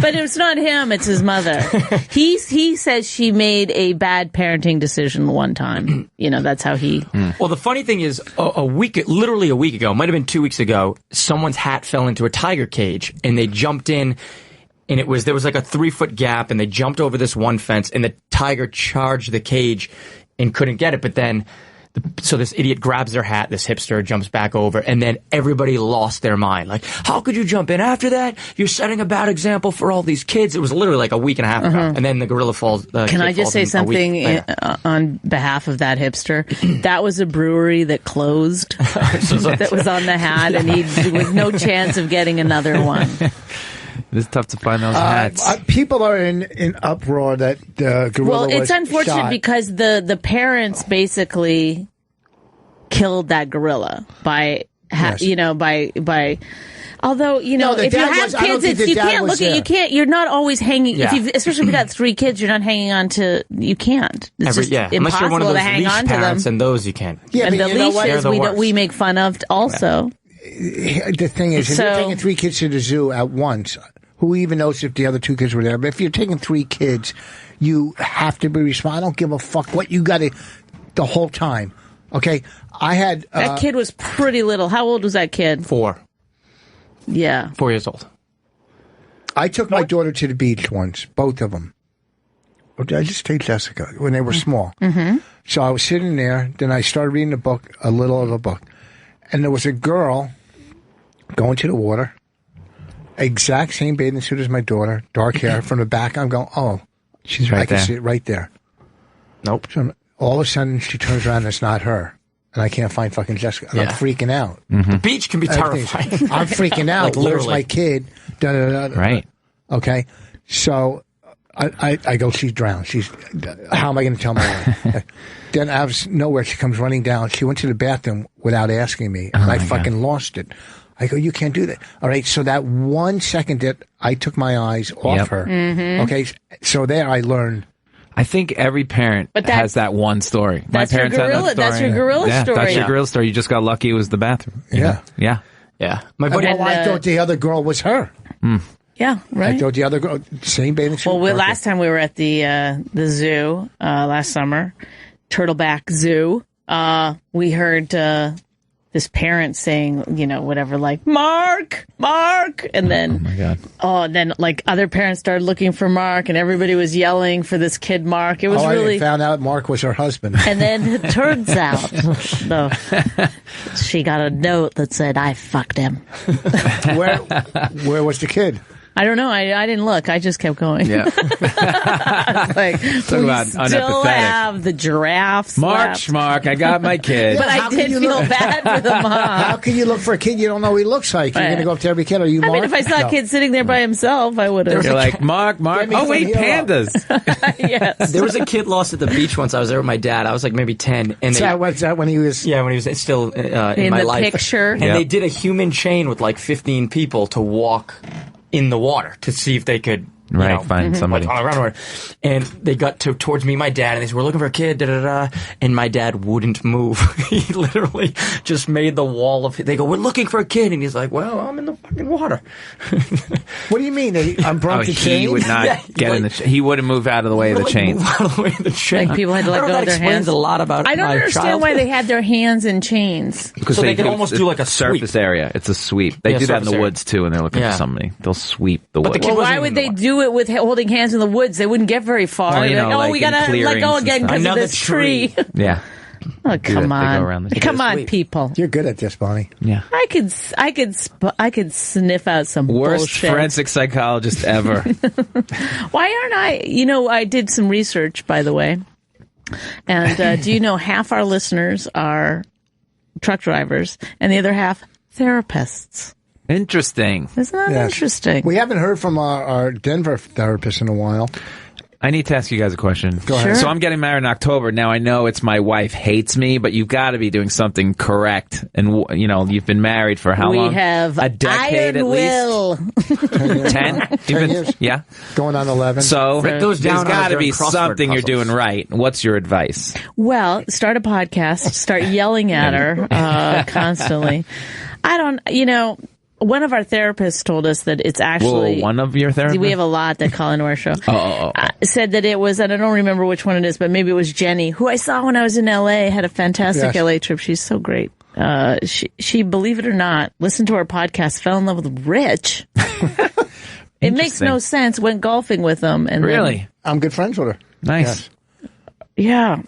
But it's not him, it's his mother. He says she made a bad parenting decision one time. That's how he... Well, the funny thing is, literally a week ago, might have been 2 weeks ago, someone's hat fell into a tiger cage, and they jumped in, and there was like a 3-foot gap, and they jumped over this one fence, and the tiger charged the cage and couldn't get it. But then, so this idiot grabs their hat, this hipster jumps back over, and then everybody lost their mind. Like, how could you jump in after that? You're setting a bad example for all these kids. It was literally like a week and a half ago, and then the gorilla falls. Can I just say something on behalf of that hipster? That was a brewery that closed, that was on the hat, and there was no chance of getting another one. It's tough to find those hats. People are in uproar that the gorilla was it's unfortunate shot. because the parents basically killed that gorilla by Although, if you have kids, you can't look at, you're not always hanging, especially if you got 3 kids, you're not hanging on to, you can't. It's just unless impossible you're one of those to hang leash on to parents, them. and those you can. Yeah, and but the you know what? leashes we make fun of also. The thing is, if you're taking 3 kids to the zoo at once, who even knows if the other 2 kids were there? But if you're taking 3 kids, you have to be responsible. I don't give a fuck what you got to the whole time. Okay, I had that kid was pretty little. How old was that kid? 4. Yeah, 4 years old. I took my daughter to the beach once, both of them. Or did I just take Jessica when they were small? Mm-hmm. So I was sitting there. Then I started reading a little of a book, and there was a girl going to the water. Exact same bathing suit as my daughter, dark hair. From the back, I'm going, oh, she's right there. I can see it right there. Nope. So all of a sudden, she turns around and it's not her. And I can't find fucking Jessica. And I'm freaking out. Mm-hmm. The beach can be terrifying. I'm freaking out. Like, Where's my kid? Right. Okay. So I go, she's drowned. How am I going to tell my wife? Then out of nowhere, she comes running down. She went to the bathroom without asking me. And I fucking lost it. I go, you can't do that. All right, so that 1 second that I took my eyes off her, okay, so there I learned. I think every parent has that one story. My That's your parents had that gorilla. story. That's your gorilla story. That's your gorilla story. You just got lucky it was the bathroom. Yeah. Yeah. My buddy, I thought the other girl was her. Yeah, right. I thought the other girl, same bathing suit. Well, last time we were at the zoo last summer, Turtleback Zoo, we heard this parent saying, whatever, like, Mark, and then, oh my God. And then like other parents started looking for Mark, and everybody was yelling for this kid Mark. It was really. I found out Mark was her husband. And then it turns out, she got a note that said, "I fucked him." Where was the kid? I don't know. I didn't look. I just kept going. Yeah. Like, we still have the giraffes. Mark, I got my kid. But I did feel bad for the mom. How can you look for a kid you don't know what he looks like? You're going to go up to every kid. Are you Mark? I mean, if I saw a kid sitting there by himself, I would have. You're like, Mark. Oh, wait, pandas. Yes. there was a kid lost at the beach once. I was there with my dad. I was like maybe 10. And was that when he was? Yeah, when he was still in my the life. Picture. And they did a human chain with like 15 people to walk in the water to see if they could find somebody on the ground. And they got towards me, my dad, and they said, "We're looking for a kid." And my dad wouldn't move. He literally just made the wall of. They go, "We're looking for a kid," and he's like, "Well, I'm in the fucking water." What do you mean? I'm broke the chain. He would not get in the. He wouldn't move out of the way of the chain. Out of the way of the chain. Like people had to let go of their hands. A lot about. I don't understand why they had their hands in chains. Because so they can almost do like a surface area. It's a sweep. They do that in the woods too, and they're looking for somebody. They'll sweep the woods. Well, why would they do it with holding hands in the woods? They wouldn't get very far. Well, we gotta let go again because of this tree. Yeah. Oh, come on. Come on, people. You're good at this, Bonnie. Yeah. I could sniff out some worst bullshit. forensic psychologist ever. Why aren't I? I did some research, by the way. And do you know half our listeners are truck drivers and the other half therapists? Interesting. Isn't that interesting? We haven't heard from our Denver therapist in a while. I need to ask you guys a question. Go ahead. So I'm getting married in October. Now, I know it's my wife hates me, but you've got to be doing something correct. And, you've been married for how long? We have a decade iron at will. least? 10? 10 years. Yeah. Going on 11. So goes down there's got to be crossword something puzzles. you're doing right. What's your advice? Well, start a podcast. Start yelling at her constantly. One of our therapists told us that it's actually... Whoa, one of your therapists? We have a lot that call into our show. Said that it was, and I don't remember which one it is, but maybe it was Jenny, who I saw when I was in L.A., had a fantastic L.A. trip. She's so great. She, believe it or not, listened to our podcast, fell in love with Rich. It makes no sense, went golfing with him. And really? I'm good friends with her. Nice. Yes. Yeah.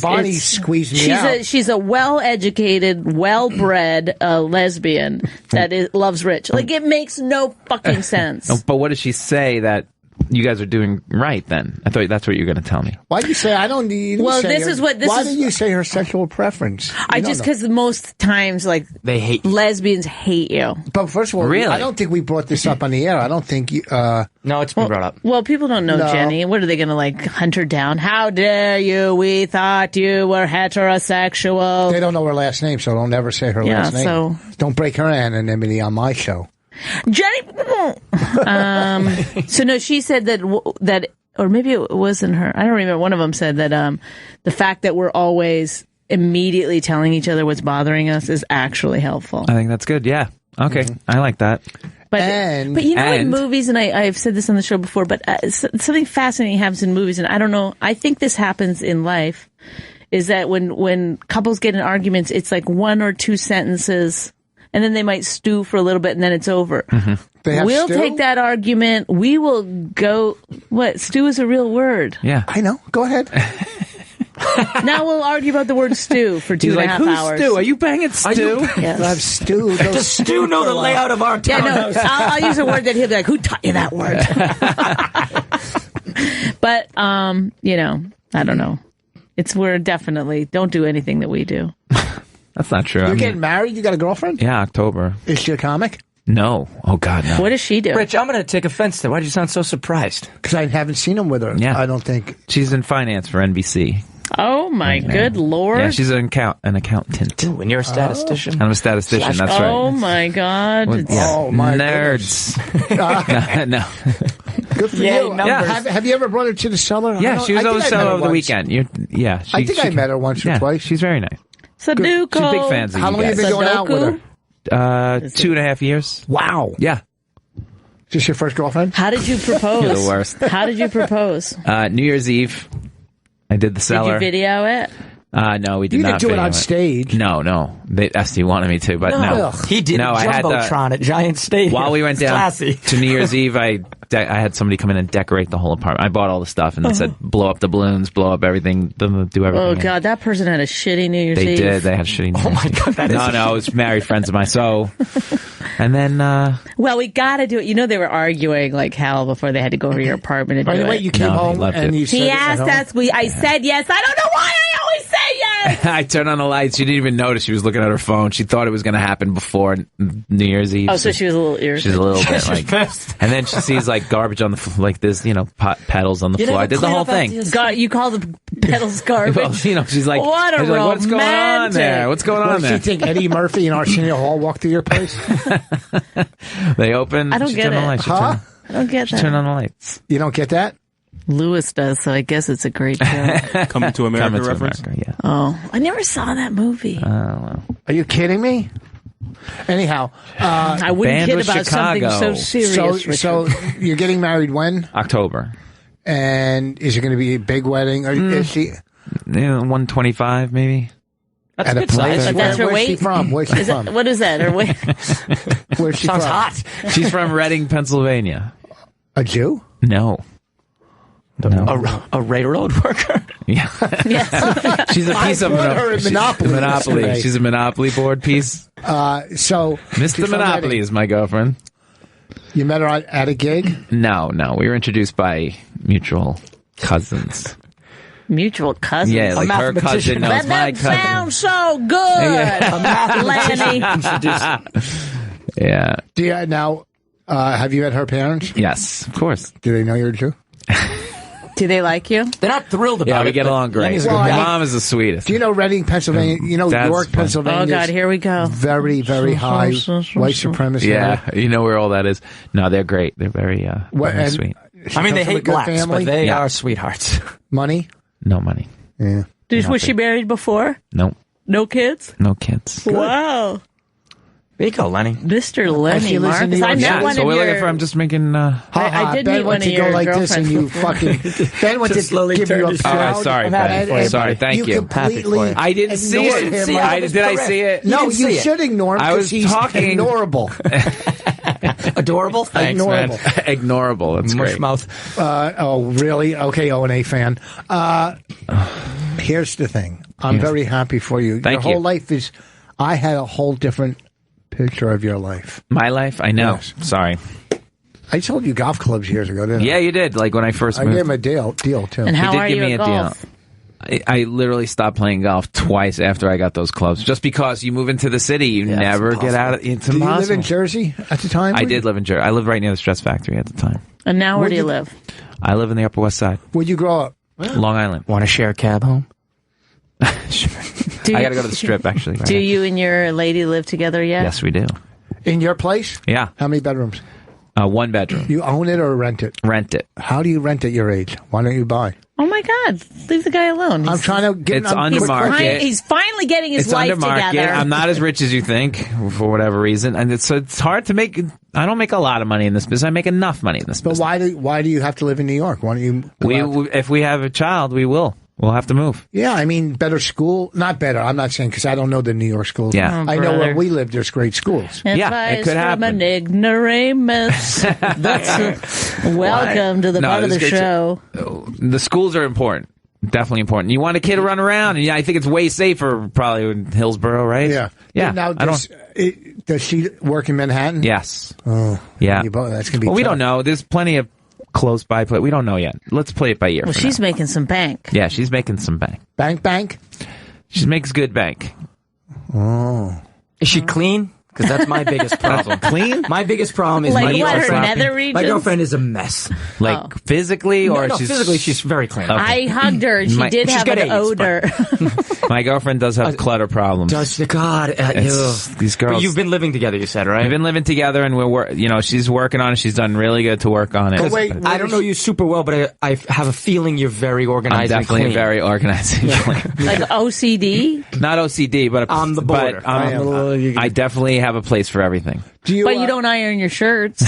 Bonnie squeezed me out. She's a well-educated, well-bred lesbian that loves Rich. Like, it makes no fucking sense. But what does she say that you guys are doing right then? I thought that's what you were going to tell me. Why do you say I don't need? Well, why do you say her sexual preference? Because most times, like, they hate you. Lesbians hate you. But first of all, really? I don't think we brought this up on the air. I don't think you. No, it's been brought up. Well, people don't know Jenny. What are they going to hunt her down? How dare you? We thought you were heterosexual. They don't know her last name, so don't ever say her last name. So don't break her anonymity on my show. Jenny. So no, she said that, or maybe it wasn't her. I don't remember. One of them said that the fact that we're always immediately telling each other what's bothering us is actually helpful. I think that's good. Yeah. Okay. I like that. But in movies, and I've said this on the show before, but something fascinating happens in movies, and I don't know. I think this happens in life. Is that when couples get in arguments, it's like one or two sentences. And then they might stew for a little bit, and then it's over. Mm-hmm. We'll take that argument. We will go. What? Stew is a real word. Yeah, I know. Go ahead. Now we'll argue about the word stew for 2.5 hours. Stew? Are you banging Stew? Yes. I've Stew. Does Stu know the layout of our town? Yeah, no. I'll use a word that he'll be like, "Who taught you that word?" But I don't know. We're definitely don't do anything that we do. That's not true. You're getting married? You got a girlfriend? Yeah, October. Is she a comic? No. Oh, God, no. What does she do? Rich, I'm going to take offense to. Why do you sound so surprised? Because I haven't seen him with her. Yeah. I don't think. She's in finance for NBC. Oh my good lord! Yeah, she's an accountant. Ooh, and you're a statistician. I'm a statistician. That's right. Oh my god! Well, yeah. Oh, my nerds. No. Good for you. Have you ever brought her to the cellar? Yeah, she was over the cellar over the weekend. I think I met her once or twice. She's very nice. Sudoku. She's big fans of How you long have guys. you been going out with her? 2.5 years. Wow. Yeah. Is this your first girlfriend? How did you propose? You're the worst. How did you propose? New Year's Eve. I did the cellar. Did you video it? No, we did You not didn't do it on video stage. No. Esty wanted me to, but no. He did No, a I had Jumbotron at Giant Stadium. While we went down Classy. to New Year's Eve, I had somebody come in and decorate the whole apartment. I bought all the stuff and they said, blow up the balloons, blow up everything, do everything. Oh god, that person had a shitty New Year's They Eve. did. They had shitty New Year's Oh my God, that is No, it was married friends of mine. So, and then, Well, we gotta do it. You know, they were arguing like hell before they had to go over to your apartment and By do the way, it. you came No, he home loved and it. you said He it at asked home? us. I said yes. I don't know why I always say yes. I turned on the lights. She didn't even notice. She was looking at her phone. She thought it was going to happen before New Year's Eve. Oh, so she was a little irritated. She's a little bit like, and then she sees like garbage on the like this, petals on the floor. I did the whole thing. You call the pedals garbage. Well, she's like, What a she's like, what's going on romantic. there? What's going What on did there? she think Eddie Murphy and Arsenio Hall walked through your place? They open. I don't she get turned on it. the lights. She Huh? turned- I don't get She that. turned on the lights. You don't get that? Lewis does, so I guess it's a great show. Coming to America Coming to reference. America, yeah. Oh, I never saw that movie. Are you kidding me? Anyhow, I wouldn't Band kid with about Chicago. something so serious. so you're getting married when? October. And is it going to be a big wedding? Or is she 125 maybe. That's at a a good place? size. That's her Where's she weight? from? Where's she Is from? it, what is that? Or wait, Where's she Sounds from? hot. She's from Reading, Pennsylvania. A Jew? No. A railroad worker. Yeah. yes. She's a piece of bought her at Monopoly yesterday. She's a Monopoly board piece. So Mr. she's from Monopoly Reading. is my girlfriend. You met her at a gig? No. We were introduced by mutual cousins. Mutual cousins. Yeah, like her cousin knows my That cousin. sounds so good. Lenny. Yeah. Do you, now, have you met her parents? Yes, of course. Do they know you're a Jew? Do they like you? They're not thrilled about Yeah, it. we get but along great. Lenny's a Well, good My guy. mom is the sweetest. Do you know Reading, Pennsylvania? You know That's York, fun. Pennsylvania? Oh God, here we go. Very, very high white supremacy. Yeah, you know where all that is. No, they're great. They're very, What- very and sweet. she I mean, comes they from a hate good blacks, family? but they Yeah. are sweethearts. Money? No money. Yeah. Was she married before? Nope. No kids? No kids. Wow. There you go, Lenny. Mr. Lenny she lives in Marcus. New I York. met Yeah, one so of we're your... looking for. I'm just making. I did Ben meet one went of to go your like this and you fucking... Ben went to slowly give you turned a his- All right, proud... sorry, I'm happy Ben. for you. Sorry, thank you. completely I didn't see ignored it. him. See, like- was Did I correct. see it? No, didn't you see it. should ignore him I because was he's talking- ignorable. Adorable. Thanks, Ignorable. man. Ignorable. That's Mush great. mouth. Oh, really? Okay, O&A fan. Here's the thing. I'm very happy for you. Thank your whole you. life is... I had a whole different picture of your life. My life. I know. Yes. Sorry. I told you golf clubs years ago, didn't I? Yeah, you did. Like when I first I moved. gave him a deal too. And how did are give you me at a golf? deal. I literally stopped playing golf twice after I got those clubs. Just because you move into the city, you never get out of it's Do you impossible. live in Jersey at the time? I did live in Jersey. I lived right near the Stress Factory at the time. And now where Where'd do you you- live? I live in the Upper West Side, Where'd you grow up? Long Island. Want to share a cab home? Sure. Do I you- got to go to the Strip actually. Right Do now. you and your lady live together yet? Yes, we do. In your place? Yeah, How many bedrooms? 1 bedroom. You own it or rent it? Rent it. How do you rent at your age? Why don't you buy? Oh my God! Leave the guy alone. I'm trying to get... It's I'm under quick- market. He's finally getting his It's life under market. together. I'm not as rich as you think for whatever reason, and it's hard to make. I don't make a lot of money in this business. I make enough money in this But business. why do you have to live in New York? Why don't you... go out? If we have a child, we will. We'll have to move. Yeah, I mean, better school. Not better. I'm not saying because I don't know the New York schools. Yeah. Oh, I know where brother. we live. There's great schools. Yeah, Advice it could from happen. an ignoramus. That's welcome to the No, part of this the is great show. The schools are important. Definitely important. You want a kid to run around, and I think it's way safer probably in Hillsborough, right? Yeah. Yeah. Now, I don't. does she work in Manhattan? Yes. Oh, Yeah. That's gonna be. Well, we tough. don't know. There's plenty of close by play. We don't know yet. Let's play it by ear. Well, for she's now. making some bank. Yeah, she's making some bank. Bank. She makes good bank. Oh, Is she clean? Because that's my biggest problem. Clean? My biggest problem is Like my what, her girlfriend. nether My regions? girlfriend is a mess. Like physically, or no, she's physically she's very clean. I hugged her, and she did she's have got an AIDS, odor. my girlfriend does have clutter problems. Does the God? These girls. But you've been living together, you said, right? We've been living together, and she's working on it. She's done really good to work on it. But wait, I don't know you super well, but I have a feeling you're very I'm organized and definitely clean. very organized and clean. Like OCD? Not OCD, but On the border. But I definitely have a place for everything. Do you, But you don't iron your shirts.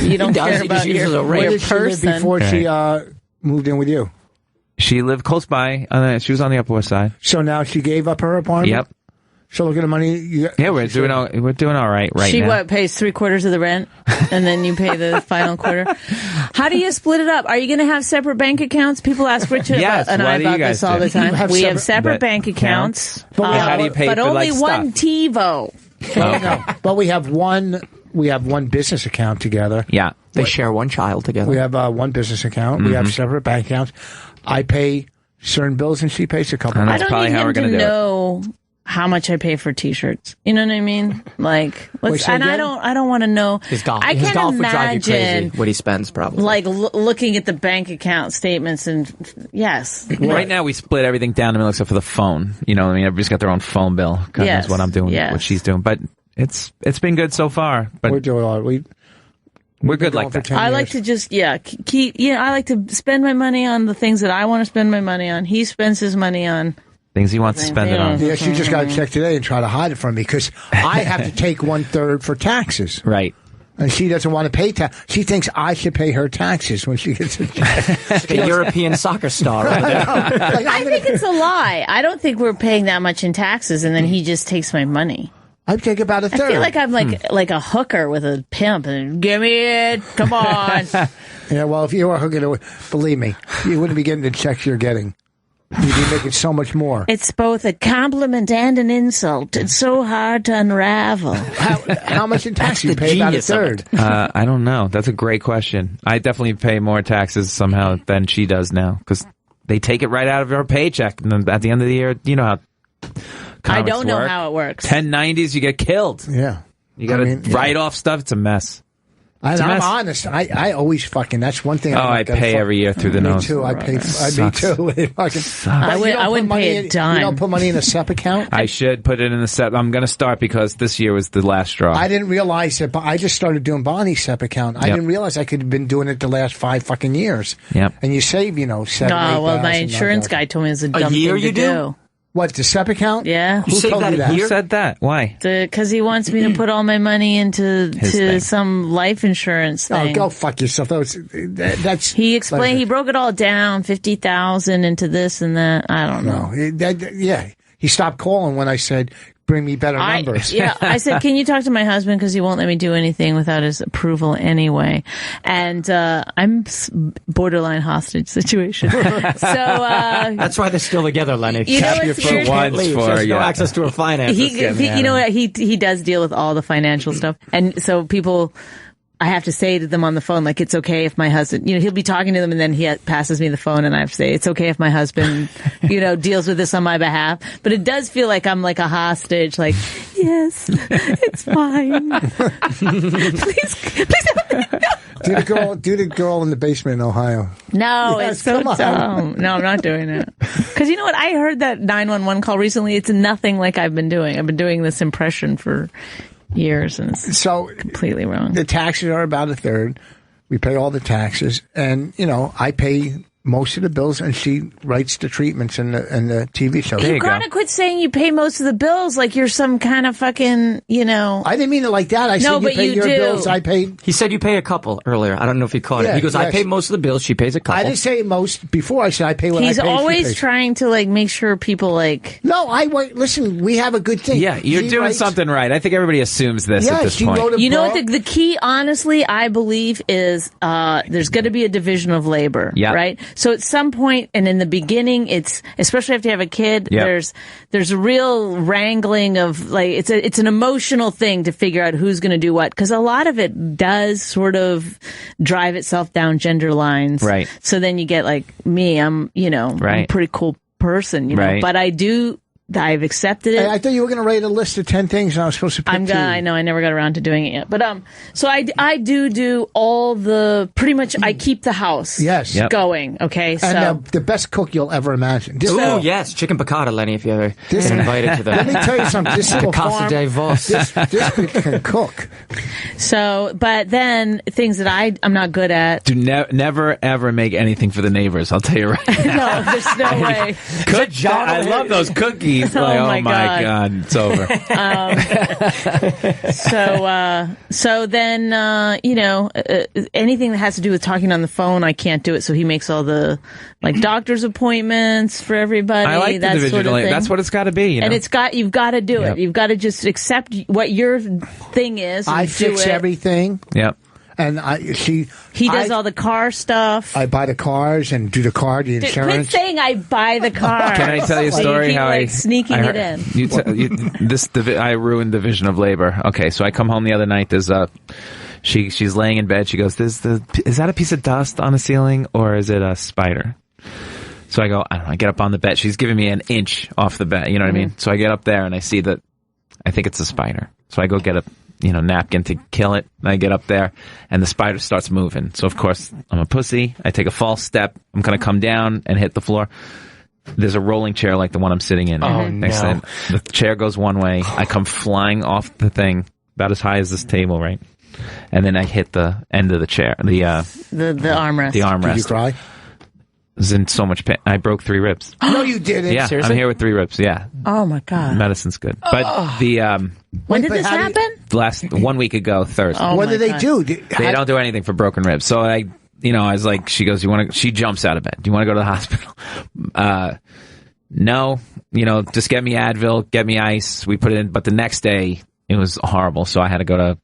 You don't does, care he about just uses a your rake. where did she live person. before she moved in with you? She lived close by. She was on the Upper West Side. So now she gave up her apartment? Yep. So look at the money. Yeah, we're doing all right She now. pays 3/4 of the rent, and then you pay the final quarter. How do you split it up? Are you going to have separate bank accounts? People ask Richard Yes, and what I do you about guys this all do? the time. have We have separate separate bank accounts, How do you pay but for, only like, one stuff? TiVo. No, but we have one business account together. Yeah. They share one child together. We have one business account. We have separate bank accounts. I pay certain bills and she pays a couple. And I that's don't probably need how him we're to going to do it. know how much I pay for T-shirts. You know what I mean? Like, Wait, say and I again? don't want to know. His golf. I His can't golf would drive you crazy. imagine What he spends, probably. like looking at the bank account statements and yes. Right now, we split everything down the middle except for the phone. Everybody's got their own phone bill. God Yes, knows what I'm doing, yes. what she's doing. But it's been good so far. But We're doing all right. we're good going like for that. 10 I like years. to just keep. I like to spend my money on the things that I want to spend my money on. He spends his money on. Things he wants to spend it on. Yeah, she just got a check today and try to hide it from me because I have to take 1/3 for taxes. Right. And she doesn't want to pay tax. She thinks I should pay her taxes when she gets a check. Like a European soccer star over there. Like, I think it's a lie. I don't think we're paying that much in taxes, and then he just takes my money. I take about a I third. feel like I'm like a hooker with a pimp, and give me it. Come on. Yeah, well, if you were hooking it, believe me, you wouldn't be getting the checks you're getting. You'd be making so much more. It's both a compliment and an insult. It's so hard to unravel. How much in tax? You the pay about a genius of third. I don't know. That's a great question. I definitely pay more taxes somehow than she does now because they take it right out of her paycheck. And then at the end of the year, you know how I comics don't know work. how it works. 1090s, you get killed. Yeah. You got to write off stuff. It's a mess. I'm mess. honest. I always fucking. That's one thing. I pay every year through the Me nose. too. I pay. Me Sucks. too. I wouldn't pay a dime. You don't put money in a SEP account. I should put it in the SEP. I'm going to start because this year was the last straw. I didn't realize it, but I just started doing Bonnie's SEP account. I Yep. didn't realize I could have been doing it the last 5 fucking years. Yep. And you save, 7, Oh, 8,000. well, my insurance guy told me it's a dumb year thing to you do? What, the SEP account? Yeah. Who save told that you a that? year? Who said that? Why? Because he wants me to put all my money into His thing. some life insurance Oh, thing. go fuck yourself. That's He explained, he broke it all down, 50,000 into this and that. I don't know. No, he stopped calling when I said, bring me better numbers. I said, can you talk to my husband because he won't let me do anything without his approval anyway. And I'm borderline hostage situation. So That's why they're still together, Lenny. You know Cap what's your weird? foot Once once leave. for, She has no yeah. access to her finances. he does deal with all the financial stuff, and so people. I have to say to them on the phone, like, it's okay if my husband, he'll be talking to them and then he passes me the phone and I have to say, it's okay if my husband, deals with this on my behalf. But it does feel like I'm like a hostage, like, yes, it's fine. please help me. Do the girl in the basement in Ohio. No, Yes, it's so come on. dumb. No, I'm not doing it. Because you know what? I heard that 911 call recently. It's nothing like I've been doing. I've been doing this impression for years and it's So completely wrong. the taxes are about a third. We pay all the taxes, and I pay most of the bills, and she writes the treatments and the TV show. There You you go. gotta quit saying you pay most of the bills like you're some kind of fucking, I didn't mean it like that. I No, said but you pay you your do. bills. I pay. He said you pay a couple earlier. I don't know if he caught it. Yeah, He goes, I yes. pay most of the bills. She pays a couple. I didn't say most before. I said I pay what he's I pay. she always pays. trying to like make sure people like No, listen. We have a good thing. Yeah, you're She doing writes- something right. I think everybody assumes this Yeah, at this she point. wrote a you know blog. what the key honestly I believe is there's going to be a division of labor, Yeah. right? So at some point and in the beginning it's especially after you have a kid Yeah. there's a real wrangling of like it's an emotional thing to figure out who's going to do what because a lot of it does sort of drive itself down gender lines. Right. So then you get like me, I'm I'm a Right. pretty cool person, Right. but I do I've accepted it. I thought you were going to write a list of 10 things, and I was supposed to pick two. I know, I never got around to doing it yet. But so I do all the, pretty much, I keep the house going, okay? So. And the best cook you'll ever imagine. Oh, yes, chicken piccata, Lenny, if you ever get invited to the... Let me tell you something. This little Casa de Vos. This bitch can cook. So, but then, things that I'm not good at. Do never, ever make anything for the neighbors, I'll tell you right now. No, there's no way. I love those cookies. Oh my God, it's over. So then, anything that has to do with talking on the phone, I can't do it. So he makes all the doctor's appointments for everybody. I like that the sort of thing. That's what it's got to be. You know? And you've got to do it. You've got to just accept what your thing is. I fix everything. Yep. And he does all the car stuff. I buy the cars and do the insurance. Quit saying I buy the cars. Can I tell you a story? How I sneaking it in. I ruined division of labor. Okay, so I come home the other night. There's she's laying in bed. She goes, is that a piece of dust on the ceiling or is it a spider? So I go, I don't know. I get up on the bed. She's giving me an inch off the bed. You know what I mean? So I get up there and I see that I think it's a spider. So I go get a napkin to kill it. And I get up there, and the spider starts moving. So, of course, I'm a pussy. I take a false step. I'm going to come down and hit the floor. There's a rolling chair like the one I'm sitting in. Oh, next no. The chair goes one way. I come flying off the thing, about as high as this table, right? And then I hit the end of the chair, the armrest. The armrest. Did you cry? I was in so much pain. I broke 3 ribs. No, you didn't. Yeah, Seriously? I'm here with 3 ribs. Yeah. Oh my God. Medicine's good. But when did this happen? Last 1 week ago, Thursday. Oh, what do they do? They don't do anything for broken ribs. So I was like, she goes, she jumps out of bed. Do you want to go to the hospital? No, just get me Advil, get me ice. We put it in, but the next day it was horrible. So I had to go to,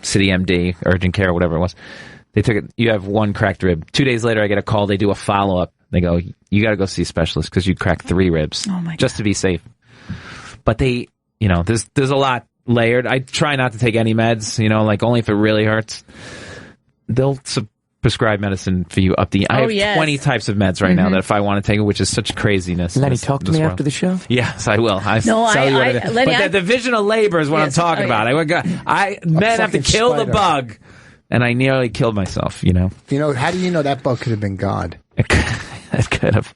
City MD, urgent care, whatever it was. They took it. You have 1 cracked rib. 2 days later, I get a call. They do a follow-up. They go, you got to go see a specialist because you cracked 3 ribs just to be safe. But they, there's a lot layered. I try not to take any meds, only if it really hurts. They'll prescribe medicine for you up the... I have 20 types of meds right now that if I want to take it, which is such craziness. Lenny, talk to me after the show. Yes, I will. Lenny, but the division of labor is what I'm talking about. Men have to kill the bug. And I nearly killed myself, how do you know that bug could have been God? It could have.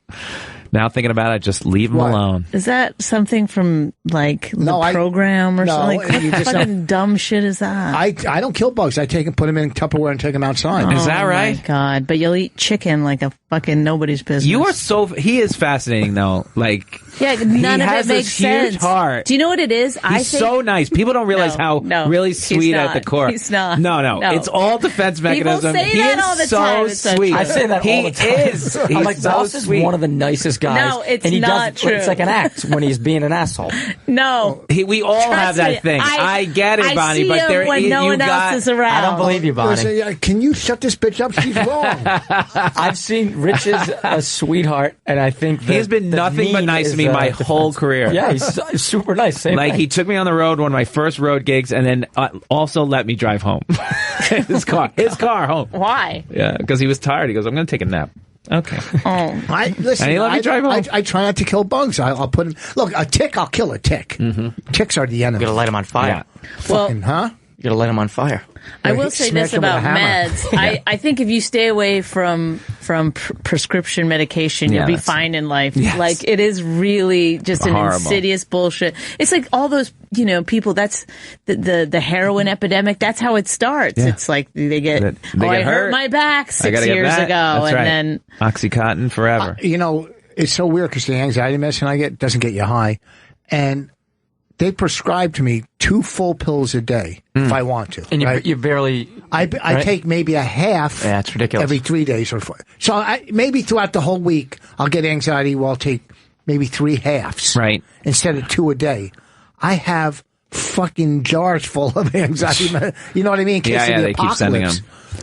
Now thinking about it, just leave him alone. Is that something from the program or something? What fucking dumb shit is that? I don't kill bugs. I put them in Tupperware and take them outside. Is that right? Oh my God! But you'll eat chicken like a fucking nobody's business. You are he is fascinating though. None of it makes sense. Huge heart. Do you know what it is? He's so nice. People don't realize how really sweet at the core. He's not. No. It's all defense mechanism. People say that all the time. It's so sweet. I say that all the time. He is. I'm like, Vos is one of the nicest guys. No, it's and he not does, true. It's like an act when he's being an asshole. No. We all have that thing. I get it, Bonnie, but there when no one else is around. I don't believe you, Bonnie. Listen, can you shut this bitch up? She's wrong. I've seen Rich is a sweetheart, and I think he has been nothing but nice to me my whole career. Yeah, he's super nice. Same he thing. took me on the road, one of my first road gigs, and then also let me drive home. his car home. Why? Yeah, because he was tired. He goes, I'm going to take a nap. Okay. Listen, and he let me drive home. I try not to kill bugs. I'll put him. Look, a tick, I'll kill a tick. Mm-hmm. Ticks are the enemy. You got to light him on fire. Yeah. You got to light him on fire. I will say this about meds. I think if you stay away from prescription medication, you'll be fine in life. Yes. It is really just an horrible. insidious bullshit. It's like all those, people, that's the heroin epidemic. That's how it starts. Yeah. It's like they get I hurt my back 6 years ago. That's and right. then Oxycontin forever. It's so weird because the anxiety medicine I get doesn't get you high. And they prescribe to me 2 full pills a day if I want to. And you barely... I take maybe a half it's ridiculous. every 3 days or 4. So maybe throughout the whole week, I'll get anxiety. I'll take maybe 3 halves. Right. Instead of 2 a day. I have fucking jars full of anxiety. You know what I mean? In case of the they keep sending them.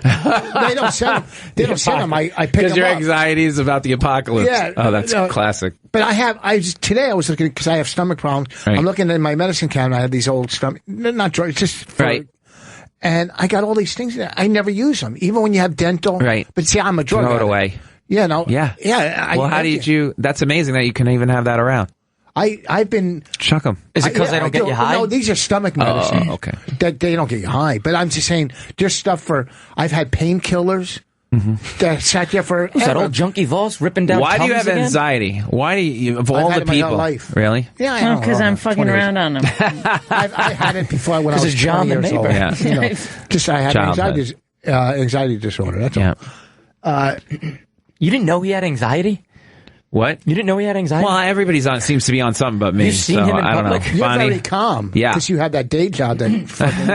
They don't send them. They don't send them. I pick them up. Because your anxiety is about the apocalypse. Yeah. Oh, that's classic. But today I was looking, because I have stomach problems. Right. I'm looking in my medicine cabinet. I have these old stomach, not drugs, just right. And I got all these things there. I never use them, even when you have dental. Right. But see, I'm a drug Throw it addict. away. Yeah, no. Yeah. Yeah. Well, how did you? That's amazing that you can even have that around. I've been. Chuck them. Is it because they don't get you high? No, these are stomach medicine. Oh, okay. That they don't get you high. But I'm just saying, just stuff for. I've had painkillers that sat there for. Who's that old junkie Vos ripping down? Why do you tums have again? anxiety? Why do you, of all had the it my whole people? life. Really? Yeah, I know. Because I'm fucking 20 years. around on them. I had it before when I was it's John 20 the years old. neighbor. Yeah. You know, just I had Childhood. anxiety disorder. That's Yeah. all. You didn't know he had anxiety? What? You didn't know he had anxiety? Well, everybody's on. Seems to be on something but me. You've seen so him in I don't know. public? You're Bonnie, very calm. Yeah. Because you have that day job that fucking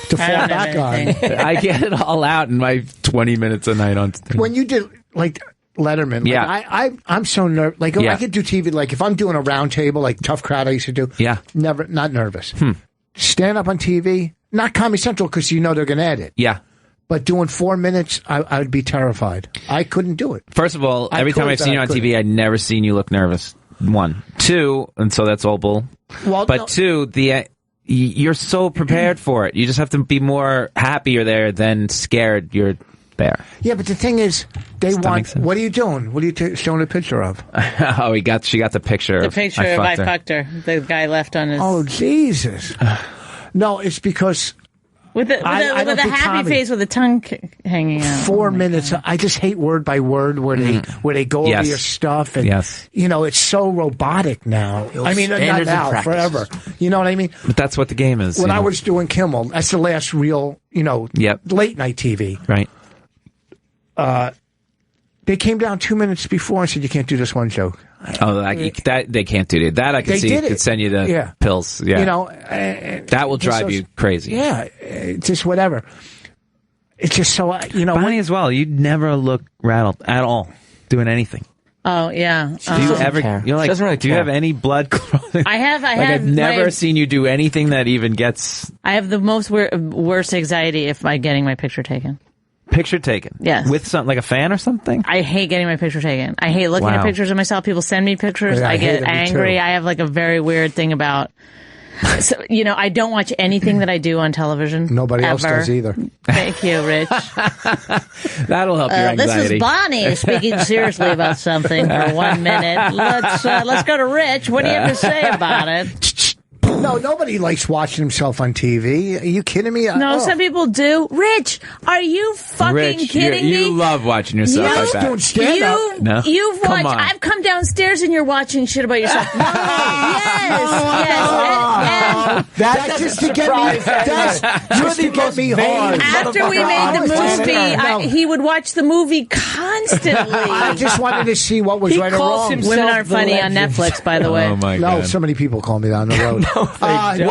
to fall don't have back on. anything. I get it all out in my 20 minutes a night on stage. When you did like Letterman, Yeah. like, I'm so nervous. Like Yeah. I could do TV. Like if I'm doing a round table, like Tough Crowd, I used to do. Yeah. Not nervous. Stand up on TV, not Comedy Central because you know they're going to edit. Yeah. But doing 4 minutes, I would be terrified. I couldn't do it. First of all, every time could, I've seen but you I on TV, couldn't. I'd never seen you look nervous. 1. 2, and so that's all bull. Well, But no. 2, you're so prepared for it. You just have to be more happy you're there than scared you're there. Yeah, but the thing is, they that want. make sense? What are you doing? What are you showing a picture of? Oh, she got the picture. The of picture I of I fucked her. fucked her. The guy left on his Oh Jesus! No, it's because with the I don't do happy comedy. face with the tongue hanging out. 4 minutes. I just hate word by word where they go Yes. over your stuff, and Yes. you know it's so robotic now. I mean, not standards and now, practice. forever. You know what I mean? But that's what the game is. When you I know. was doing Kimmel, that's the last real, Yep. late night TV. Right. They came down 2 minutes before and said, "You can't do this one joke." Oh, that they can't do that. That I could They see did could it. send you the Yeah. pills. Yeah. You know, that will just drive so- you crazy. Yeah, it's just whatever. It's just so Bonnie as well. You never look rattled at all doing anything. Oh yeah. Do you doesn't ever? care. You're She like, doesn't really do you care. have any blood clotting? I have I've never my- seen you do anything that even gets I have the most worst anxiety if by getting my picture taken. picture taken. Yes. With something like a fan or something. I hate getting my picture taken. I hate looking Wow. at pictures of myself. People send me pictures. Yeah, I I hate get it, me angry. too. I have like a very weird thing about. So, I don't watch anything that I do on television. Nobody else ever. does either. Thank you, Rich. That'll help your This anxiety. is Bonnie speaking seriously about something for 1 minute. Let's go to Rich. What do you have to say about it? No, nobody likes watching himself on TV. Are you kidding me? No, some people do. Rich, are you fucking Rich, kidding you me? love watching yourself You- like doing that. stand-up. No? You've Come watched. on. I've come downstairs and you're watching shit about yourself. No, yes. That's just to get me. That's just to get me hard. And after we made the movie, he would watch the movie constantly. I just wanted to see what was He right or calls wrong. himself Women aren't the funny on legend. Netflix, by the way. Oh my No, god. so many people call me that on the road.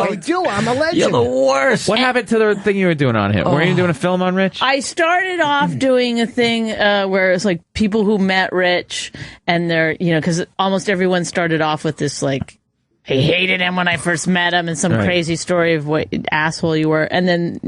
They do. I'm a legend. You're the worst. What happened to the thing you were doing on him? Were you doing a film on Rich? I started off doing a thing where it's like people who met Rich and they're, because almost everyone started off with this like, I hated him when I first met him and some Right. crazy story of what asshole you were. And then,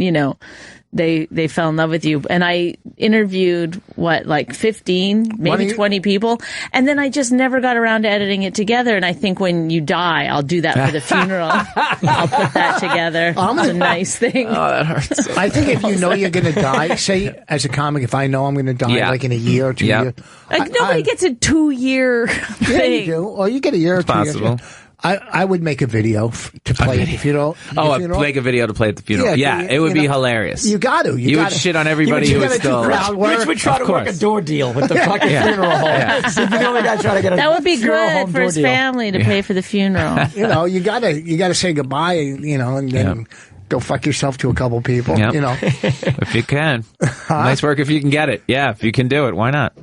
they fell in love with you. And I interviewed, 15, maybe 20 people. And then I just never got around to editing it together. And I think when you die, I'll do that for the funeral. I'll put that together. It's a nice thing. Oh, that hurts. I think if you know you're going to die, say as a comic, if I know I'm going to die Yeah. like in a year or 2 Yeah. years. Like nobody gets a 2-year Yeah, thing. you do. Or you get a year or 2 years. Possible. I would make a video to play at the funeral. Oh, The funeral. make a video to play at the funeral. Yeah, Yeah, it would be hilarious. You got to. You would shit on everybody you who gotta was still do alive. crowd work. Rich would try Of to work a course. door deal with the fucking funeral home. Yeah. He'd be the only guy trying to get a That would be funeral good home for door his deal. family to pay for the funeral. You gotta say goodbye. And then go fuck yourself to a couple people. Yep. You know. If you can. Nice work if you can get it. Yeah, if you can do it, why not?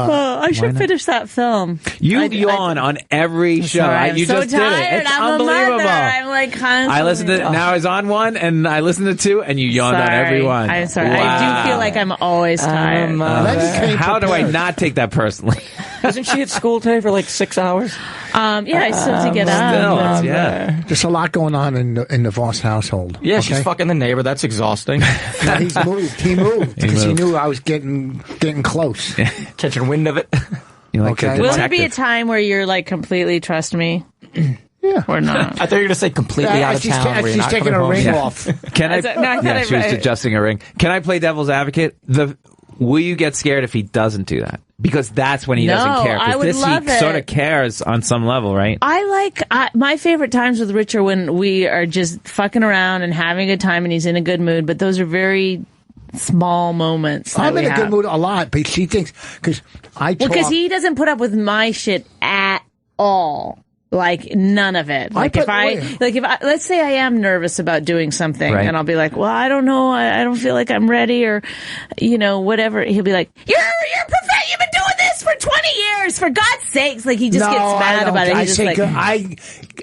I should finish that film. You yawn on every show. Sorry, I'm You so just did tired. it. It's I'm unbelievable. a mother. I'm like constantly. I listened to now. I was on one, and I listened to two, and you yawned on every one. I'm sorry. Wow. I do feel like I'm always tired. Let's came How do I prepared. not take that personally? Wasn't she at school today for 6 hours? Yeah, I still have to get Still, up. yeah. There's a lot going on in the Vos household. Yeah, she's okay? fucking the neighbor. That's exhausting. No, he's moved. He moved because he moved. knew I was getting close. Catching wind of it. You like Okay. the Will detective. there be a time where you're like completely trust me Yeah. or not? I thought you were going to say completely out of She's, town. where you're she's not taking coming her home. ring Yeah. off. Can I? No, I thought Yeah, she was I- adjusting a ring. Can I play devil's advocate? Will you get scared if he doesn't do that? Because that's when he doesn't care. I would This love he it. sort of cares on some level, right? My favorite times with Rich are when we are just fucking around and having a good time and he's in a good mood, but those are very small moments. I'm in a good mood a lot, but she thinks, because he doesn't put up with my shit at all. Like none of it. Like if let's say I am nervous about doing something, right. and I'll be like, well, I don't know, I don't feel like I'm ready, or whatever. He'll be like, you're perfect. You've been doing this for 20 years. For God's sakes, like he just gets mad about it. He's just like,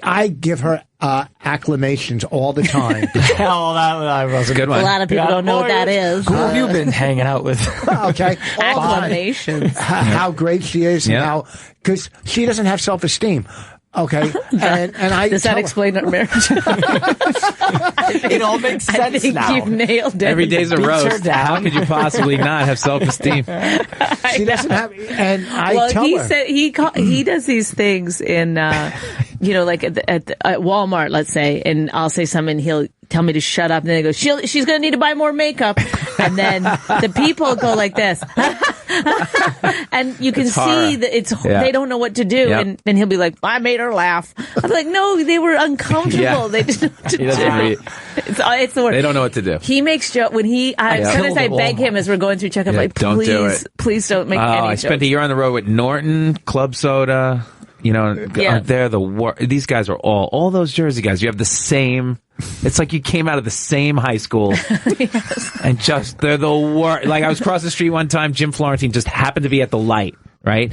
I give her acclamations all the time. Hell, that was a good one. A lot of people don't know what that is. Who have you been hanging out with? Okay, acclamations. How great she is, and how, because she doesn't have self-esteem. Okay, and I does that explain our marriage? It all makes sense I think now. You've nailed it. Every day's a roast. How could you possibly not have self-esteem? She doesn't have, and I tell her. Said he does these things in, like at Walmart, let's say, and I'll say something, and he'll tell me to shut up, and then he goes, she's going to need to buy more makeup, and then the people go like this, and you can see that they don't know what to do, and then he'll be like, I made her laugh. I'm like, no, they were uncomfortable. Yeah. They didn't know what to do. It's the word. They don't know what to do. He makes joke when sometimes I beg him as we're going through checkup, like, don't do it. Please don't make any jokes. I spent a year on the road with Norton, Club Soda. They're these guys are all those Jersey guys. You have the same. It's like you came out of the same high school, and they're the worst. Like I was across the street one time, Jim Florentine just happened to be at the light. Right,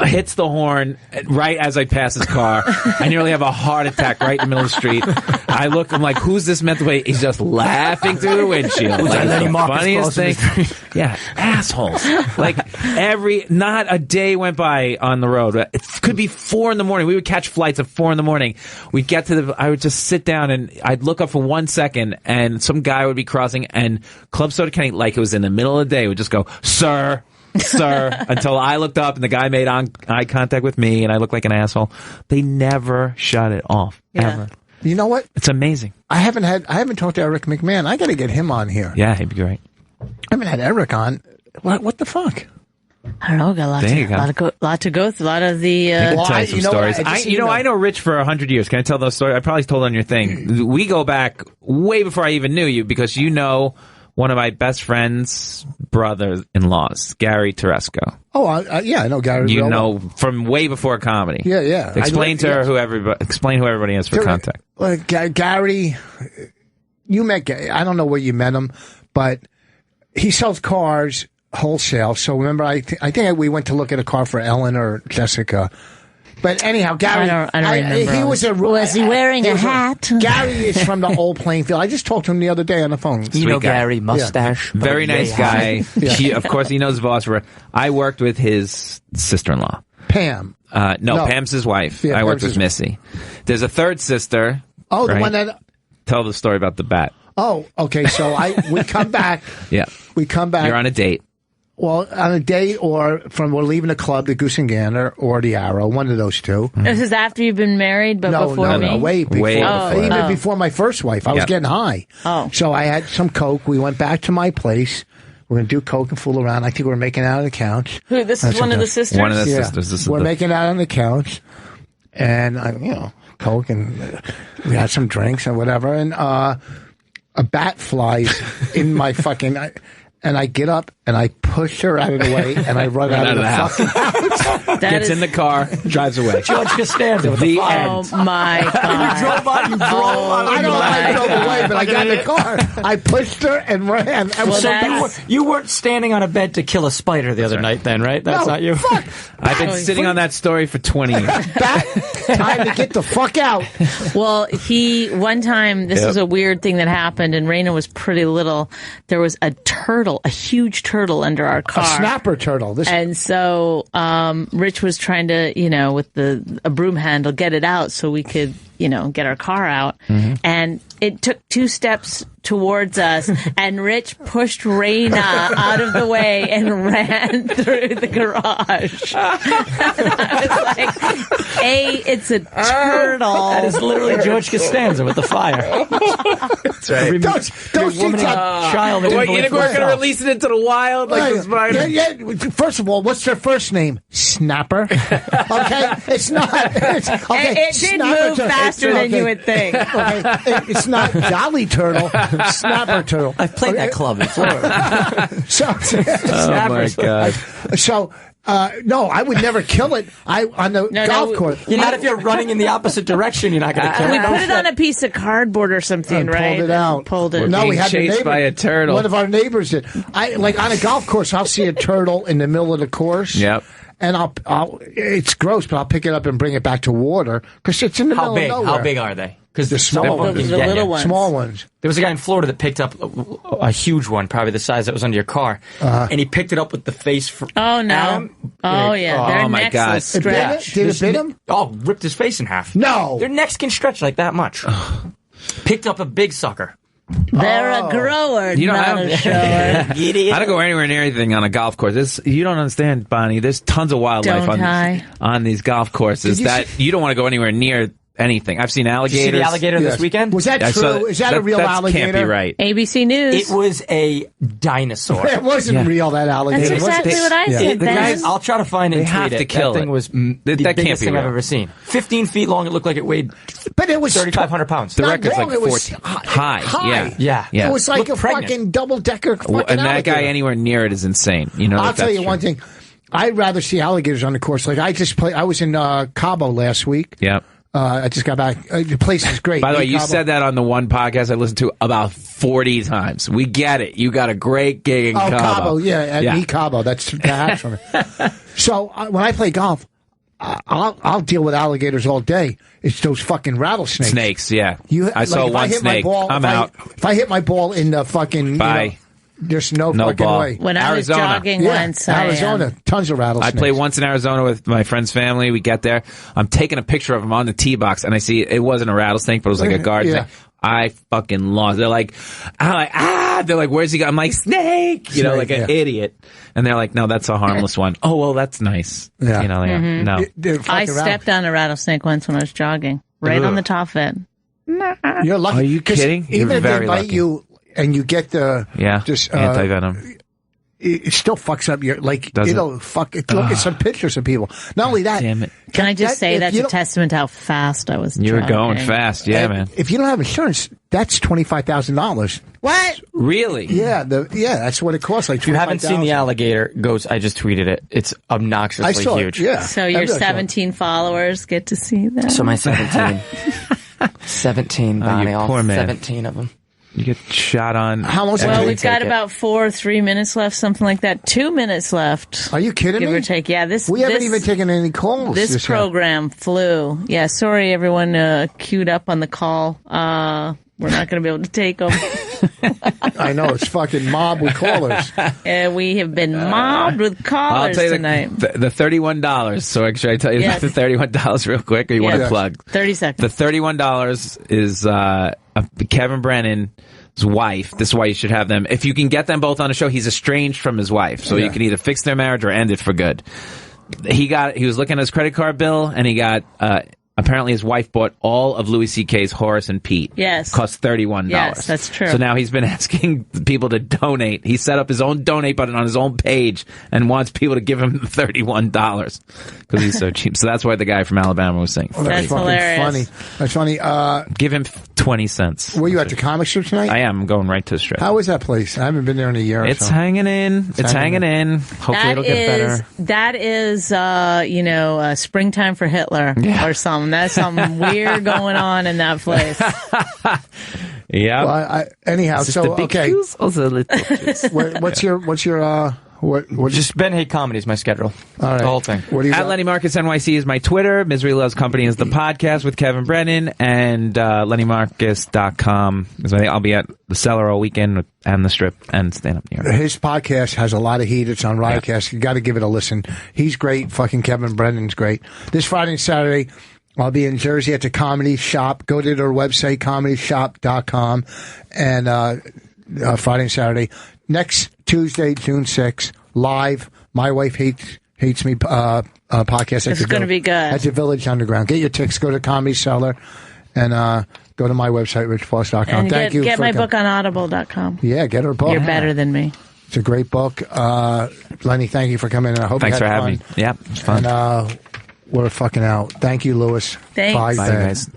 hits the horn right as I pass his car. I nearly have a heart attack right in the middle of the street. I look, I'm like, who's this mental way? He's just laughing through the windshield. Like, the funniest thing. Yeah, assholes. Like not a day went by on the road. It could be 4 a.m. We would catch flights at 4 a.m. We'd get I would just sit down and I'd look up for 1 second and some guy would be crossing and Club Soda Kenny, like it was in the middle of the day, would just go, sir, until I looked up and the guy made eye contact with me and I looked like an asshole. They never shut it off. Ever. You know what? It's amazing. I haven't talked to Eric McMahon. I got to get him on here. Yeah, he'd be great. I haven't had Eric on. What the fuck? I don't know. Got a lot to go through. A lot of the. Tell you some stories. I know Rich for 100 years. Can I tell those stories? I probably told on your thing. We go back way before I even knew you because you know one of my best friend's brother-in-laws, Gary Teresco. Oh, yeah, I know Gary. You know from way before comedy. Yeah. Explain who everybody is for contact. Well, Gary, you met Gary. I don't know where you met him, but he sells cars wholesale. So remember, I think we went to look at a car for Ellen or Jessica. But anyhow, Gary, I don't remember. He was Was he wearing a hat? Gary is from the old playing field. I just talked to him the other day on the phone. You know Gary, mustache. Yeah. Very nice guy. Of course, he knows Vos. I worked with his sister-in-law. Pam. No, Pam's his wife. Yeah, I worked with Missy. There's a third sister. Oh, the one that... Tell the story about the bat. Oh, okay. So we come back. Yeah. We come back. You're on a date. Well, on a date we're leaving the club, the Goose and Gander, or the Arrow, one of those two. This is after you've been married, but before me? No, way before. Even before my first wife. I was getting high. Oh. So I had some Coke. We went back to my place. We're going to do Coke and fool around. I think we're making out on the couch. Who, this is one of the sisters? One of the sisters. We're making out on the couch. And, Coke, and we had some drinks and whatever. And a bat flies in my fucking... And I get up and I push her out of the way and I run out of the fucking house. Gets in the car, drives away. George Costanza with the end. Oh my God. You drove on. I don't know if I drove away, but I got in the car. I pushed her and ran. You weren't standing on a bed to kill a spider the other night then, right? That's not you. Fuck. I've been sitting on that story for 20 years. Time to get the fuck out. Well, one time, this was a weird thing that happened, and Raina was pretty little. There was a huge turtle under our car. A snapper turtle. And so Rich was trying to, with a broom handle, get it out so we could, get our car out. Mm-hmm. And it took 2 steps towards us, and Rich pushed Raina out of the way and ran through the garage. And I was like, it's a turtle. That is literally George Costanza with the fire. That's right. Don't woman and child. What, you think we're going to release it into the wild like the spider? Yeah. First of all, what's their first name? Snapper. Okay, it's not. It did move faster than you would think. Okay, it's not Jolly Turtle. Snapper Turtle. I've played that club in Florida. Oh my God. So. No, I would never kill it. On the golf course. Not if you're running in the opposite direction. You're not going to kill We it. put it on a piece of cardboard or something, right? Pulled it out. Pulled it. No, we had the chased neighbor, by a turtle. One of our neighbors did. Like on a golf course, I'll see a turtle in the middle of the course. Yep. And it's gross, but I'll pick it up and bring it back to water because it's in the middle of nowhere. How big are they? Because the small ones. The little ones. Small ones. There was a guy in Florida that picked up a huge one, probably the size that was under your car, and he picked it up with the face. Oh no! Adam. Their my necks God. will stretch. Did it bit him? Oh, ripped his face in half. No. Their necks can stretch like that much. Picked up a big sucker. They're a grower, You don't not have- a shower. I don't go anywhere near anything on a golf course. You don't understand, Bonnie. There's tons of wildlife on these golf courses that you don't want to go anywhere near anything. I've seen alligators. Did you see the alligator this weekend? Was that true? Is that a real alligator? Can't be right. ABC News. It was a dinosaur. It wasn't real, that alligator. That's exactly what I said, The guys, Ben. I'll try to find it and They have tweet to it. kill that thing it. was the That can't biggest be thing I've real. ever seen. 15 feet long. It looked like it weighed But it was 3,500 pounds. The not record's long, like it was 14. high. Yeah. It was like Looked a pregnant. fucking double-decker fucking And that alligator. guy anywhere near it is insane. You know. I'll that's tell you true. one thing. I'd rather see alligators on the course. Like I was in Cabo last week. Yep. I just got back. The place is great. By the way, you Cabo. said that on the one podcast I listened to about 40 times. We get it. You got a great gig in Cabo. Cabo, at Cabo. That's the hatch from it. So when I play golf, I'll deal with alligators all day. It's those fucking rattlesnakes. Snakes, yeah. I saw if one hit my snake. ball, I'm out. If I hit my ball in the fucking, Bye. there's no No fucking ball. way. When I was Arizona. jogging once, Arizona, tons of I rattlesnakes. played once in Arizona with my friend's family. We get there. I'm taking a picture of him on the tee box, and I see it wasn't a rattlesnake, but it was like a guard Yeah. snake. I fucking lost. They're like, They're like, where's he go? I'm like, snake! You know, Snake, like an idiot. And they're like, no, that's a harmless one. Oh, well, that's nice. Yeah. You know, no. They're I fucking stepped on a rattlesnake once when I was jogging, right on the top of it. You're lucky. Are you 'Cause kidding? Even You're if they very bite lucky. you and you get the Anti-venom. it still fucks up your Does it? it'll fuck it. Look at some pictures of people. Not only that, Damn it. Can I just say if that's you a don't- testament to how fast I was You were going jogging. fast. Yeah, man. If you don't have insurance, that's $25,000. What? Really? Yeah, that's what it costs. Like If you haven't seen the $25,000. alligator, I just tweeted it. It's obnoxiously I saw huge. it. Yeah. So your I saw it. 17 followers get to see that? So my 17. 17, Bonnie. you All poor man. 17 of them. You get shot on. How long? Yeah. Well, Take we've got it. about 3 minutes left, something like that. 2 minutes left. Are you kidding Give me? or take. Yeah, We haven't even taken any calls. This year. program flew. Yeah, sorry everyone queued up on the call. We're not going to be able to take them. I know it's fucking mob with callers. We have been mobbed with I'll callers tell you tonight. the $31. So should I tell you Yes. the $31 real quick, or you want to Yes. plug? 30 seconds. The $31 is Kevin Brennan's wife. This is why you should have them. If you can get them both on a show, he's estranged from his wife, so you can either fix their marriage or end it for good. He was looking at his credit card bill, and he got apparently his wife bought all of Louis C.K.'s Horace and Pete. Yes. Cost $31. Yes, that's true. So now he's been asking people to donate. He set up his own donate button on his own page and wants people to give him the $31 because he's so cheap. So that's why the guy from Alabama was saying, That's fucking hilarious. funny. That's funny. give him 20 cents. Were you at the comic strip tonight? I am. I'm going right to the strip. How is that place? I haven't been there in a year. It's or so. hanging in. It's hanging in. Hopefully it'll get better. That is, springtime for Hitler or something. That's something weird going on in that place. Yeah. Well, anyhow, Is this so the big okay. juice or the little juice? What's your Just Ben Hate Comedy is my schedule. all right. The whole thing. What do you At got? Lenny Marcus NYC is my Twitter. Misery Loves Company is the podcast with Kevin Brennan. And LennyMarcus.com is my thing. I'll be at the Cellar all weekend and the Strip and Stand Up New York. His podcast has a lot of heat. It's on Riotcast. You got to give it a listen. He's great. Fucking Kevin Brennan's great. This Friday and Saturday, I'll be in Jersey at the Comedy Shop. Go to their website, comedyshop.com, and Friday and Saturday. Next Tuesday, June 6th, live. My Wife Hates Me podcast. It's going to be good. At the Village Underground. Get your tickets. Go to Comedy Cellar and go to my website, richfoss.com. And Thank you. Get my book on audible.com. Yeah, get her book. You're better than me. It's a great book. Lenny, thank you for coming in. I hope Thanks you had for having fun. me. Yeah, it's fun. And we're fucking out. Thank you, Lewis. Thanks. Bye, guys.